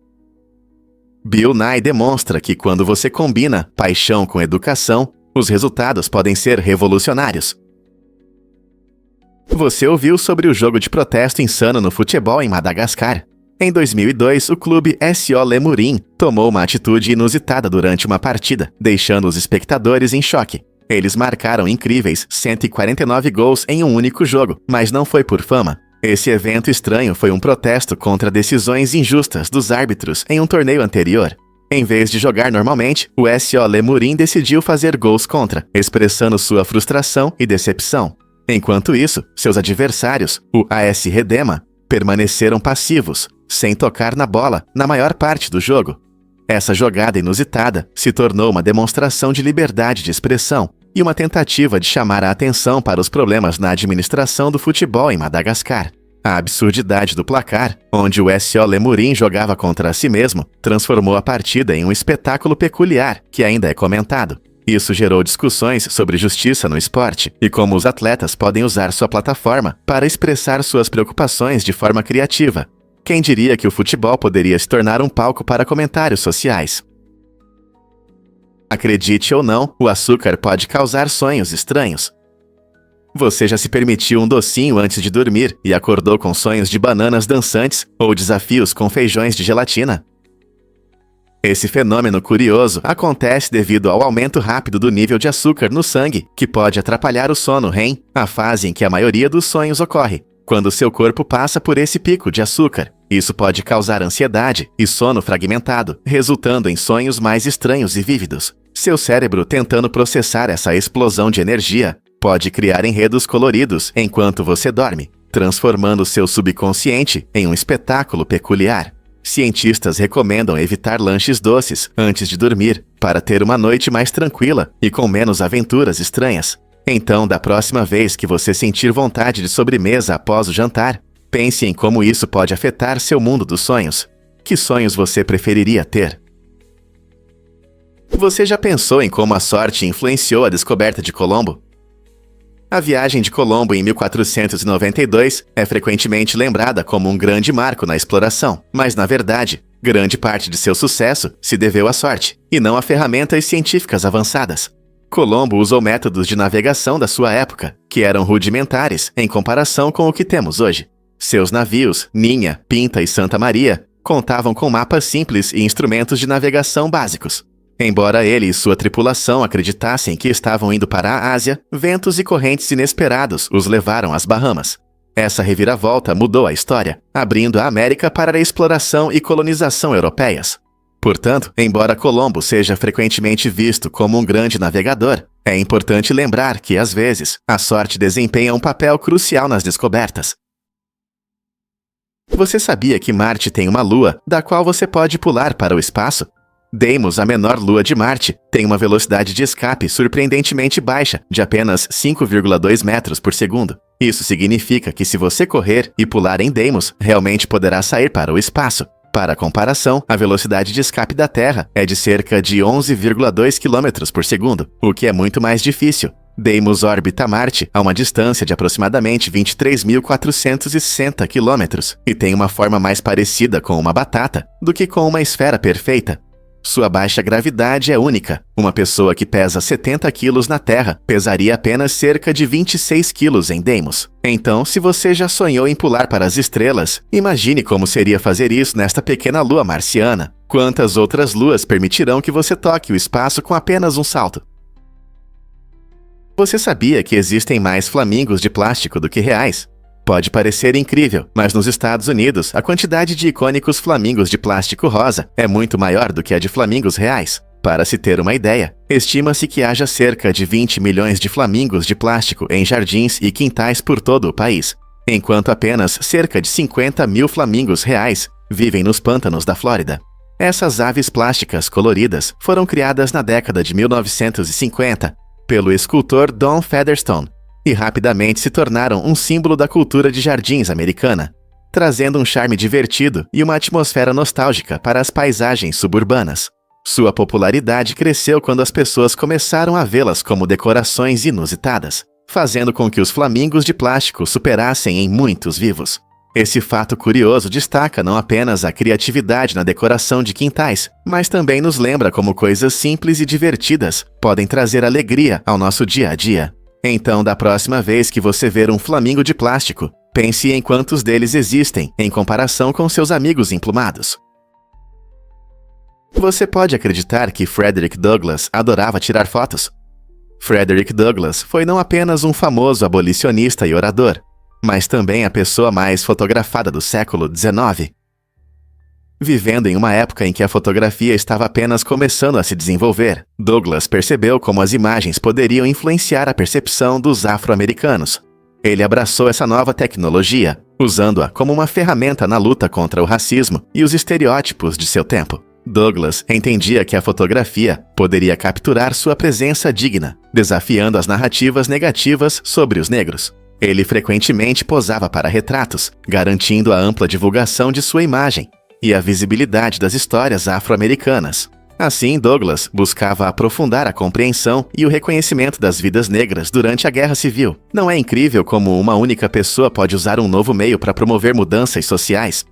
Bill Nye demonstra que quando você combina paixão com educação, os resultados podem ser revolucionários. Você ouviu sobre o jogo de protesto insano no futebol em Madagascar? Em 2002, o clube SO Lemurim tomou uma atitude inusitada durante uma partida, deixando os espectadores em choque. Eles marcaram incríveis 149 gols em um único jogo, mas não foi por fama. Esse evento estranho foi um protesto contra decisões injustas dos árbitros em um torneio anterior. Em vez de jogar normalmente, o SO Lemurim decidiu fazer gols contra, expressando sua frustração e decepção. Enquanto isso, seus adversários, o AS Redema, permaneceram passivos, sem tocar na bola na maior parte do jogo. Essa jogada inusitada se tornou uma demonstração de liberdade de expressão e uma tentativa de chamar a atenção para os problemas na administração do futebol em Madagascar. A absurdidade do placar, onde o SO Lemurim jogava contra si mesmo, transformou a partida em um espetáculo peculiar que ainda é comentado. Isso gerou discussões sobre justiça no esporte e como os atletas podem usar sua plataforma para expressar suas preocupações de forma criativa. Quem diria que o futebol poderia se tornar um palco para comentários sociais? Acredite ou não, o açúcar pode causar sonhos estranhos. Você já se permitiu um docinho antes de dormir e acordou com sonhos de bananas dançantes ou desafios com feijões de gelatina? Esse fenômeno curioso acontece devido ao aumento rápido do nível de açúcar no sangue, que pode atrapalhar o sono REM, a fase em que a maioria dos sonhos ocorre. Quando seu corpo passa por esse pico de açúcar, isso pode causar ansiedade e sono fragmentado, resultando em sonhos mais estranhos e vívidos. Seu cérebro, tentando processar essa explosão de energia, pode criar enredos coloridos enquanto você dorme, transformando seu subconsciente em um espetáculo peculiar. Cientistas recomendam evitar lanches doces antes de dormir, para ter uma noite mais tranquila e com menos aventuras estranhas. Então, da próxima vez que você sentir vontade de sobremesa após o jantar, pense em como isso pode afetar seu mundo dos sonhos. Que sonhos você preferiria ter? Você já pensou em como a sorte influenciou a descoberta de Colombo? A viagem de Colombo em 1492 é frequentemente lembrada como um grande marco na exploração, mas na verdade, grande parte de seu sucesso se deveu à sorte, e não a ferramentas científicas avançadas. Colombo usou métodos de navegação da sua época, que eram rudimentares em comparação com o que temos hoje. Seus navios, Ninha, Pinta e Santa Maria, contavam com mapas simples e instrumentos de navegação básicos. Embora ele e sua tripulação acreditassem que estavam indo para a Ásia, ventos e correntes inesperados os levaram às Bahamas. Essa reviravolta mudou a história, abrindo a América para a exploração e colonização europeias. Portanto, embora Colombo seja frequentemente visto como um grande navegador, é importante lembrar que, às vezes, a sorte desempenha um papel crucial nas descobertas. Você sabia que Marte tem uma lua, da qual você pode pular para o espaço? Deimos, a menor lua de Marte, tem uma velocidade de escape surpreendentemente baixa, de apenas 5,2 metros por segundo. Isso significa que se você correr e pular em Deimos, realmente poderá sair para o espaço. Para comparação, a velocidade de escape da Terra é de cerca de 11,2 km por segundo, o que é muito mais difícil. Deimos orbita Marte a uma distância de aproximadamente 23.460 km e tem uma forma mais parecida com uma batata do que com uma esfera perfeita. Sua baixa gravidade é única. Uma pessoa que pesa 70 quilos na Terra pesaria apenas cerca de 26 quilos em Deimos. Então, se você já sonhou em pular para as estrelas, imagine como seria fazer isso nesta pequena lua marciana. Quantas outras luas permitirão que você toque o espaço com apenas um salto? Você sabia que existem mais flamingos de plástico do que reais? Pode parecer incrível, mas nos Estados Unidos, a quantidade de icônicos flamingos de plástico rosa é muito maior do que a de flamingos reais. Para se ter uma ideia, estima-se que haja cerca de 20 milhões de flamingos de plástico em jardins e quintais por todo o país, enquanto apenas cerca de 50 mil flamingos reais vivem nos pântanos da Flórida. Essas aves plásticas coloridas foram criadas na década de 1950 pelo escultor Don Featherstone, e rapidamente se tornaram um símbolo da cultura de jardins americana, trazendo um charme divertido e uma atmosfera nostálgica para as paisagens suburbanas. Sua popularidade cresceu quando as pessoas começaram a vê-las como decorações inusitadas, fazendo com que os flamingos de plástico superassem em muitos vivos. Esse fato curioso destaca não apenas a criatividade na decoração de quintais, mas também nos lembra como coisas simples e divertidas podem trazer alegria ao nosso dia a dia. Então, da próxima vez que você ver um flamingo de plástico, pense em quantos deles existem em comparação com seus amigos emplumados. Você pode acreditar que Frederick Douglass adorava tirar fotos? Frederick Douglass foi não apenas um famoso abolicionista e orador, mas também a pessoa mais fotografada do século XIX. Vivendo em uma época em que a fotografia estava apenas começando a se desenvolver, Douglass percebeu como as imagens poderiam influenciar a percepção dos afro-americanos. Ele abraçou essa nova tecnologia, usando-a como uma ferramenta na luta contra o racismo e os estereótipos de seu tempo. Douglass entendia que a fotografia poderia capturar sua presença digna, desafiando as narrativas negativas sobre os negros. Ele frequentemente posava para retratos, garantindo a ampla divulgação de sua imagem e a visibilidade das histórias afro-americanas. Assim, Douglass buscava aprofundar a compreensão e o reconhecimento das vidas negras durante a Guerra Civil. Não é incrível como uma única pessoa pode usar um novo meio para promover mudanças sociais?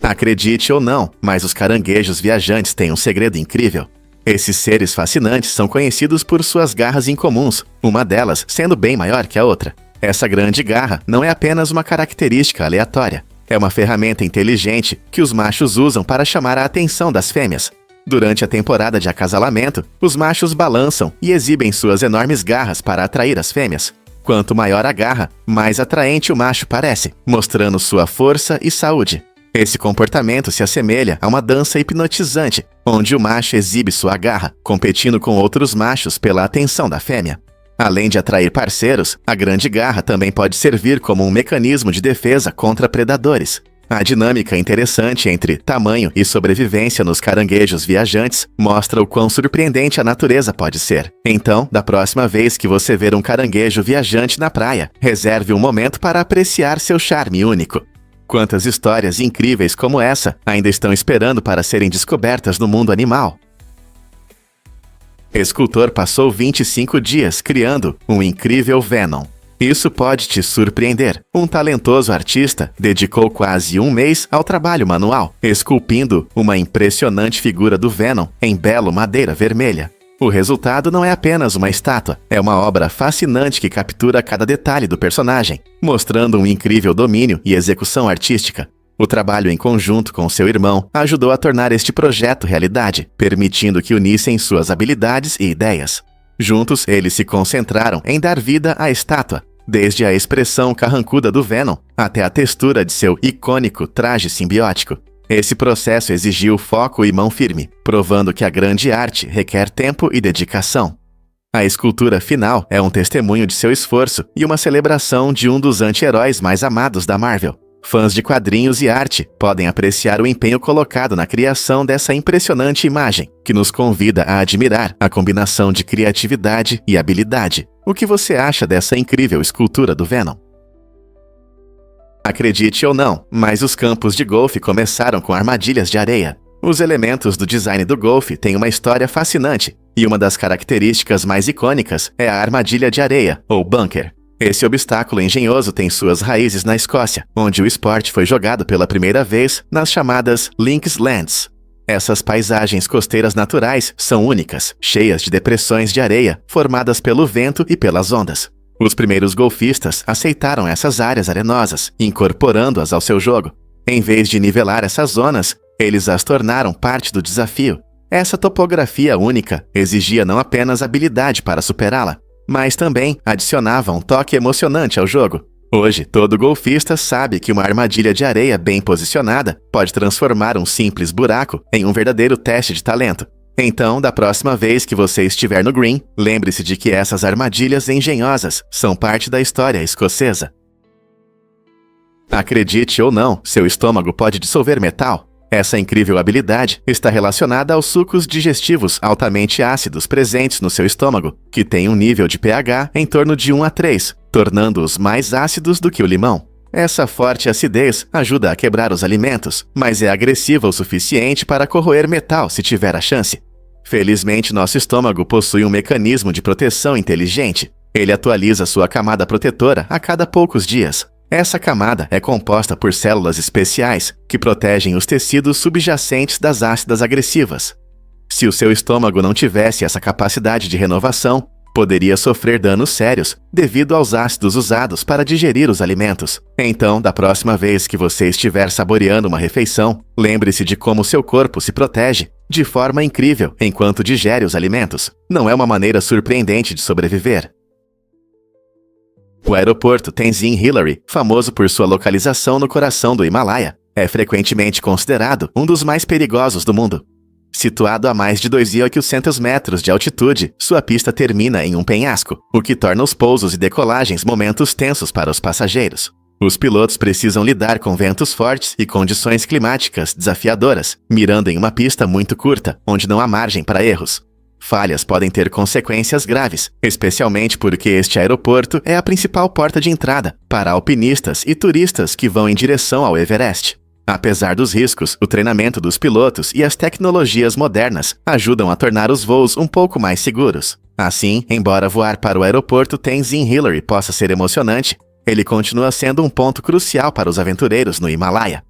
Acredite ou não, mas os caranguejos viajantes têm um segredo incrível. Esses seres fascinantes são conhecidos por suas garras incomuns, uma delas sendo bem maior que a outra. Essa grande garra não é apenas uma característica aleatória. É uma ferramenta inteligente que os machos usam para chamar a atenção das fêmeas. Durante a temporada de acasalamento, os machos balançam e exibem suas enormes garras para atrair as fêmeas. Quanto maior a garra, mais atraente o macho parece, mostrando sua força e saúde. Esse comportamento se assemelha a uma dança hipnotizante, onde o macho exibe sua garra, competindo com outros machos pela atenção da fêmea. Além de atrair parceiros, a grande garra também pode servir como um mecanismo de defesa contra predadores. A dinâmica interessante entre tamanho e sobrevivência nos caranguejos viajantes mostra o quão surpreendente a natureza pode ser. Então, da próxima vez que você ver um caranguejo viajante na praia, reserve um momento para apreciar seu charme único. Quantas histórias incríveis como essa ainda estão esperando para serem descobertas no mundo animal? Escultor passou 25 dias criando um incrível Venom. Isso pode te surpreender. Um talentoso artista dedicou quase um mês ao trabalho manual, esculpindo uma impressionante figura do Venom em belo madeira vermelha. O resultado não é apenas uma estátua, é uma obra fascinante que captura cada detalhe do personagem, mostrando um incrível domínio e execução artística. O trabalho em conjunto com seu irmão ajudou a tornar este projeto realidade, permitindo que unissem suas habilidades e ideias. Juntos, eles se concentraram em dar vida à estátua, desde a expressão carrancuda do Venom até a textura de seu icônico traje simbiótico. Esse processo exigiu foco e mão firme, provando que a grande arte requer tempo e dedicação. A escultura final é um testemunho de seu esforço e uma celebração de um dos anti-heróis mais amados da Marvel. Fãs de quadrinhos e arte podem apreciar o empenho colocado na criação dessa impressionante imagem, que nos convida a admirar a combinação de criatividade e habilidade. O que você acha dessa incrível escultura do Venom? Acredite ou não, mas os campos de golfe começaram com armadilhas de areia. Os elementos do design do golfe têm uma história fascinante, e uma das características mais icônicas é a armadilha de areia, ou bunker. Esse obstáculo engenhoso tem suas raízes na Escócia, onde o esporte foi jogado pela primeira vez nas chamadas Links Lands. Essas paisagens costeiras naturais são únicas, cheias de depressões de areia formadas pelo vento e pelas ondas. Os primeiros golfistas aceitaram essas áreas arenosas, incorporando-as ao seu jogo. Em vez de nivelar essas zonas, eles as tornaram parte do desafio. Essa topografia única exigia não apenas habilidade para superá-la, mas também adicionava um toque emocionante ao jogo. Hoje, todo golfista sabe que uma armadilha de areia bem posicionada pode transformar um simples buraco em um verdadeiro teste de talento. Então, da próxima vez que você estiver no green, lembre-se de que essas armadilhas engenhosas são parte da história escocesa. Acredite ou não, seu estômago pode dissolver metal. Essa incrível habilidade está relacionada aos sucos digestivos altamente ácidos presentes no seu estômago, que tem um nível de pH em torno de 1 a 3, tornando-os mais ácidos do que o limão. Essa forte acidez ajuda a quebrar os alimentos, mas é agressiva o suficiente para corroer metal se tiver a chance. Felizmente, nosso estômago possui um mecanismo de proteção inteligente. Ele atualiza sua camada protetora a cada poucos dias. Essa camada é composta por células especiais que protegem os tecidos subjacentes das ácidas agressivas. Se o seu estômago não tivesse essa capacidade de renovação, poderia sofrer danos sérios devido aos ácidos usados para digerir os alimentos. Então, da próxima vez que você estiver saboreando uma refeição, lembre-se de como seu corpo se protege de forma incrível enquanto digere os alimentos. Não é uma maneira surpreendente de sobreviver. O aeroporto Tenzing Hillary, famoso por sua localização no coração do Himalaia, é frequentemente considerado um dos mais perigosos do mundo. Situado a mais de 2.800 metros de altitude, sua pista termina em um penhasco, o que torna os pousos e decolagens momentos tensos para os passageiros. Os pilotos precisam lidar com ventos fortes e condições climáticas desafiadoras, mirando em uma pista muito curta, onde não há margem para erros. Falhas podem ter consequências graves, especialmente porque este aeroporto é a principal porta de entrada para alpinistas e turistas que vão em direção ao Everest. Apesar dos riscos, o treinamento dos pilotos e as tecnologias modernas ajudam a tornar os voos um pouco mais seguros. Assim, embora voar para o aeroporto Tenzing Hillary possa ser emocionante, ele continua sendo um ponto crucial para os aventureiros no Himalaia.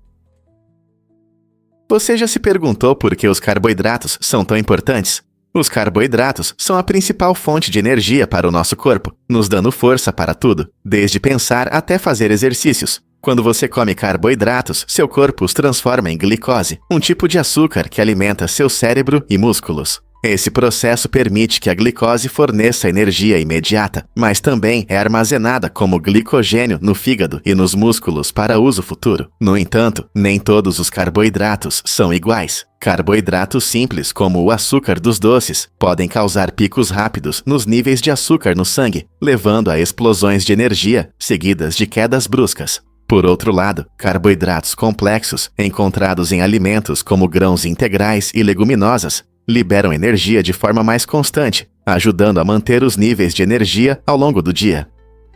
Você já se perguntou por que os carboidratos são tão importantes? Os carboidratos são a principal fonte de energia para o nosso corpo, nos dando força para tudo, desde pensar até fazer exercícios. Quando você come carboidratos, seu corpo os transforma em glicose, um tipo de açúcar que alimenta seu cérebro e músculos. Esse processo permite que a glicose forneça energia imediata, mas também é armazenada como glicogênio no fígado e nos músculos para uso futuro. No entanto, nem todos os carboidratos são iguais. Carboidratos simples, como o açúcar dos doces, podem causar picos rápidos nos níveis de açúcar no sangue, levando a explosões de energia, seguidas de quedas bruscas. Por outro lado, carboidratos complexos, encontrados em alimentos como grãos integrais e leguminosas, liberam energia de forma mais constante, ajudando a manter os níveis de energia ao longo do dia.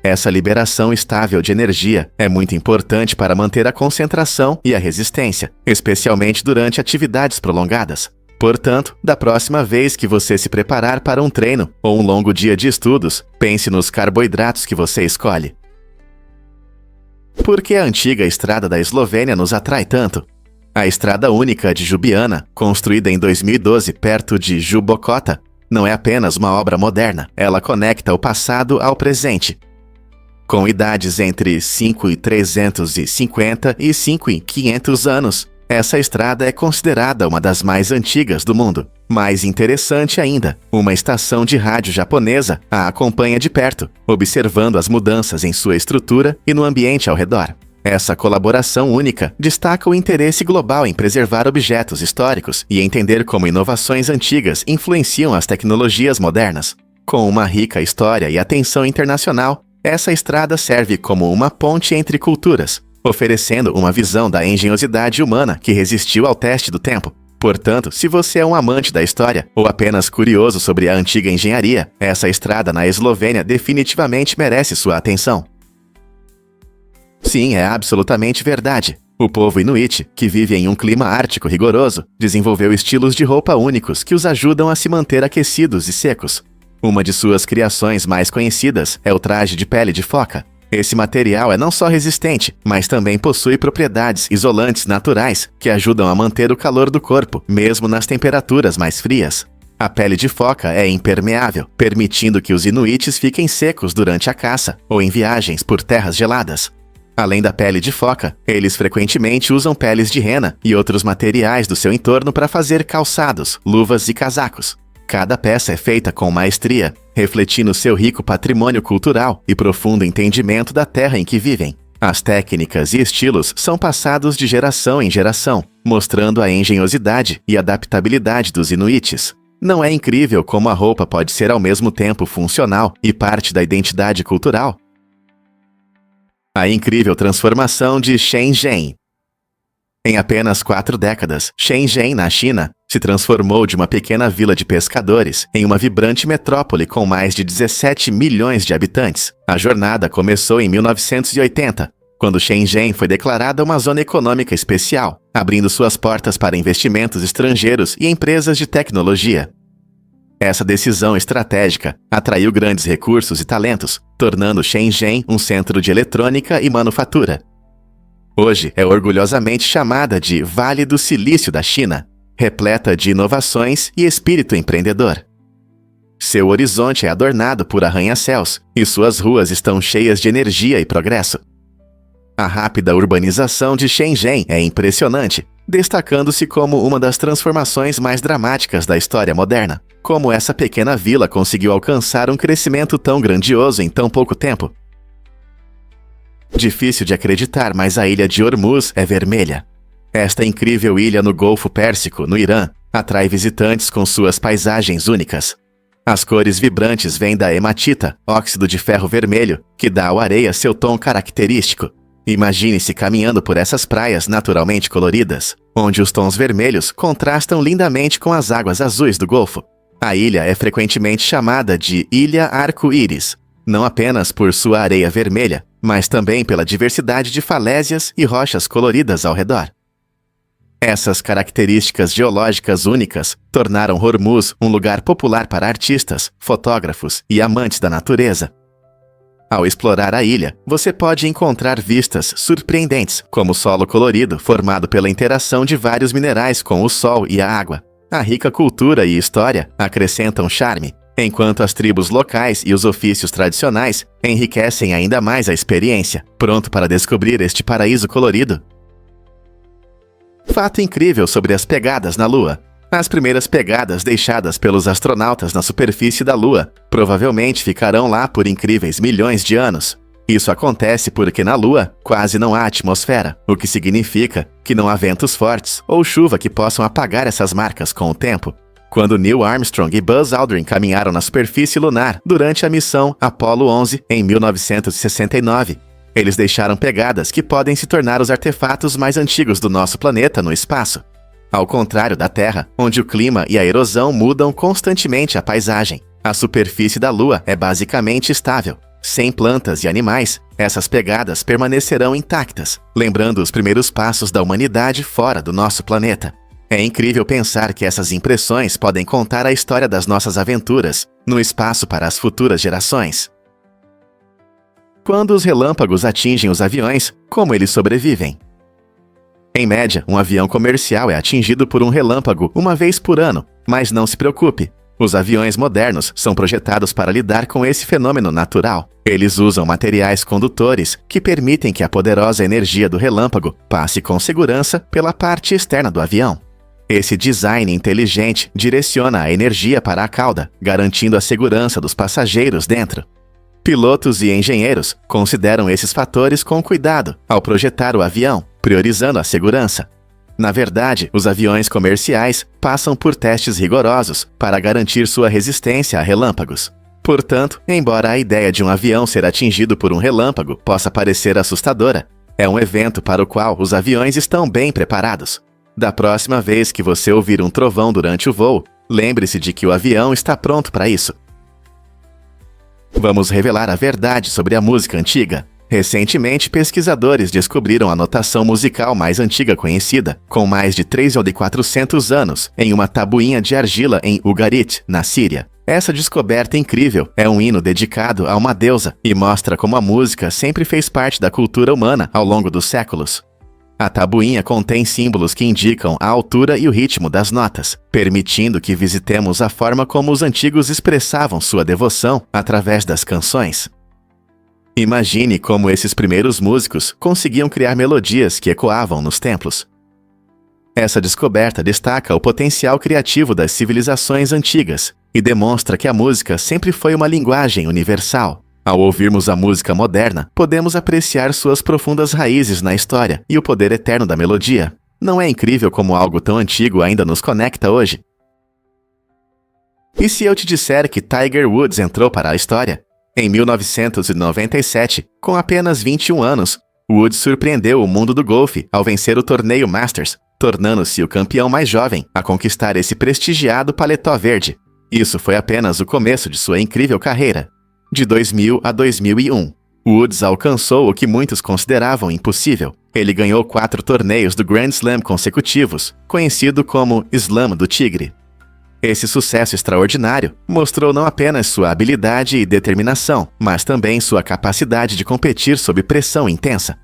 Essa liberação estável de energia é muito importante para manter a concentração e a resistência, especialmente durante atividades prolongadas. Portanto, da próxima vez que você se preparar para um treino ou um longo dia de estudos, pense nos carboidratos que você escolhe. Por que a antiga estrada da Eslovênia nos atrai tanto? A Estrada Única de Ljubljana, construída em 2012 perto de Jubocota, não é apenas uma obra moderna, ela conecta o passado ao presente. Com idades entre 5.350 e 5.500 anos, essa estrada é considerada uma das mais antigas do mundo. Mais interessante ainda, uma estação de rádio japonesa a acompanha de perto, observando as mudanças em sua estrutura e no ambiente ao redor. Essa colaboração única destaca o interesse global em preservar objetos históricos e entender como inovações antigas influenciam as tecnologias modernas. Com uma rica história e atenção internacional, essa estrada serve como uma ponte entre culturas, oferecendo uma visão da engenhosidade humana que resistiu ao teste do tempo. Portanto, se você é um amante da história ou apenas curioso sobre a antiga engenharia, essa estrada na Eslovênia definitivamente merece sua atenção. Sim, é absolutamente verdade. O povo inuit, que vive em um clima ártico rigoroso, desenvolveu estilos de roupa únicos que os ajudam a se manter aquecidos e secos. Uma de suas criações mais conhecidas é o traje de pele de foca. Esse material é não só resistente, mas também possui propriedades isolantes naturais que ajudam a manter o calor do corpo, mesmo nas temperaturas mais frias. A pele de foca é impermeável, permitindo que os inuites fiquem secos durante a caça ou em viagens por terras geladas. Além da pele de foca, eles frequentemente usam peles de rena e outros materiais do seu entorno para fazer calçados, luvas e casacos. Cada peça é feita com maestria, refletindo seu rico patrimônio cultural e profundo entendimento da terra em que vivem. As técnicas e estilos são passados de geração em geração, mostrando a engenhosidade e adaptabilidade dos inuites. Não é incrível como a roupa pode ser ao mesmo tempo funcional e parte da identidade cultural? A incrível transformação de Shenzhen. Em apenas 4 décadas, Shenzhen, na China, se transformou de uma pequena vila de pescadores em uma vibrante metrópole com mais de 17 milhões de habitantes. A jornada começou em 1980, quando Shenzhen foi declarada uma zona econômica especial, abrindo suas portas para investimentos estrangeiros e empresas de tecnologia. Essa decisão estratégica atraiu grandes recursos e talentos, tornando Shenzhen um centro de eletrônica e manufatura. Hoje é orgulhosamente chamada de Vale do Silício da China, repleta de inovações e espírito empreendedor. Seu horizonte é adornado por arranha-céus e suas ruas estão cheias de energia e progresso. A rápida urbanização de Shenzhen é impressionante, destacando-se como uma das transformações mais dramáticas da história moderna. Como essa pequena vila conseguiu alcançar um crescimento tão grandioso em tão pouco tempo? Difícil de acreditar, mas a ilha de Hormuz é vermelha. Esta incrível ilha no Golfo Pérsico, no Irã, atrai visitantes com suas paisagens únicas. As cores vibrantes vêm da hematita, óxido de ferro vermelho, que dá à areia seu tom característico. Imagine-se caminhando por essas praias naturalmente coloridas, onde os tons vermelhos contrastam lindamente com as águas azuis do Golfo. A ilha é frequentemente chamada de Ilha Arco-Íris, não apenas por sua areia vermelha, mas também pela diversidade de falésias e rochas coloridas ao redor. Essas características geológicas únicas tornaram Hormuz um lugar popular para artistas, fotógrafos e amantes da natureza. Ao explorar a ilha, você pode encontrar vistas surpreendentes, como o solo colorido formado pela interação de vários minerais com o sol e a água. A rica cultura e história acrescentam charme, enquanto as tribos locais e os ofícios tradicionais enriquecem ainda mais a experiência. Pronto para descobrir este paraíso colorido? Fato incrível sobre as pegadas na Lua. As primeiras pegadas deixadas pelos astronautas na superfície da Lua provavelmente ficarão lá por incríveis milhões de anos. Isso acontece porque na Lua quase não há atmosfera, o que significa que não há ventos fortes ou chuva que possam apagar essas marcas com o tempo. Quando Neil Armstrong e Buzz Aldrin caminharam na superfície lunar durante a missão Apollo 11 em 1969, eles deixaram pegadas que podem se tornar os artefatos mais antigos do nosso planeta no espaço. Ao contrário da Terra, onde o clima e a erosão mudam constantemente a paisagem, a superfície da Lua é basicamente estável. Sem plantas e animais, essas pegadas permanecerão intactas, lembrando os primeiros passos da humanidade fora do nosso planeta. É incrível pensar que essas impressões podem contar a história das nossas aventuras no espaço para as futuras gerações. Quando os relâmpagos atingem os aviões, como eles sobrevivem? Em média, um avião comercial é atingido por um relâmpago uma vez por ano, mas não se preocupe. Os aviões modernos são projetados para lidar com esse fenômeno natural. Eles usam materiais condutores que permitem que a poderosa energia do relâmpago passe com segurança pela parte externa do avião. Esse design inteligente direciona a energia para a cauda, garantindo a segurança dos passageiros dentro. Pilotos e engenheiros consideram esses fatores com cuidado ao projetar o avião, priorizando a segurança. Na verdade, os aviões comerciais passam por testes rigorosos para garantir sua resistência a relâmpagos. Portanto, embora a ideia de um avião ser atingido por um relâmpago possa parecer assustadora, é um evento para o qual os aviões estão bem preparados. Da próxima vez que você ouvir um trovão durante o voo, lembre-se de que o avião está pronto para isso. Vamos revelar a verdade sobre a música antiga. Recentemente, pesquisadores descobriram a notação musical mais antiga conhecida, com mais de 3.400 anos, em uma tabuinha de argila em Ugarit, na Síria. Essa descoberta incrível é um hino dedicado a uma deusa e mostra como a música sempre fez parte da cultura humana ao longo dos séculos. A tabuinha contém símbolos que indicam a altura e o ritmo das notas, permitindo que visitemos a forma como os antigos expressavam sua devoção através das canções. Imagine como esses primeiros músicos conseguiam criar melodias que ecoavam nos templos. Essa descoberta destaca o potencial criativo das civilizações antigas e demonstra que a música sempre foi uma linguagem universal. Ao ouvirmos a música moderna, podemos apreciar suas profundas raízes na história e o poder eterno da melodia. Não é incrível como algo tão antigo ainda nos conecta hoje? E se eu te disser que Tiger Woods entrou para a história? Em 1997, com apenas 21 anos, Woods surpreendeu o mundo do golfe ao vencer o torneio Masters, tornando-se o campeão mais jovem a conquistar esse prestigiado paletó verde. Isso foi apenas o começo de sua incrível carreira. De 2000 a 2001, Woods alcançou o que muitos consideravam impossível. Ele ganhou 4 torneios do Grand Slam consecutivos, conhecido como Slam do Tigre. Esse sucesso extraordinário mostrou não apenas sua habilidade e determinação, mas também sua capacidade de competir sob pressão intensa.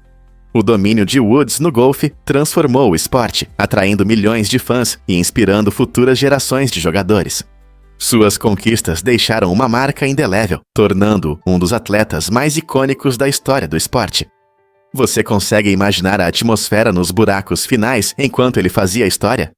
O domínio de Woods no golfe transformou o esporte, atraindo milhões de fãs e inspirando futuras gerações de jogadores. Suas conquistas deixaram uma marca indelével, tornando-o um dos atletas mais icônicos da história do esporte. Você consegue imaginar a atmosfera nos buracos finais enquanto ele fazia a história?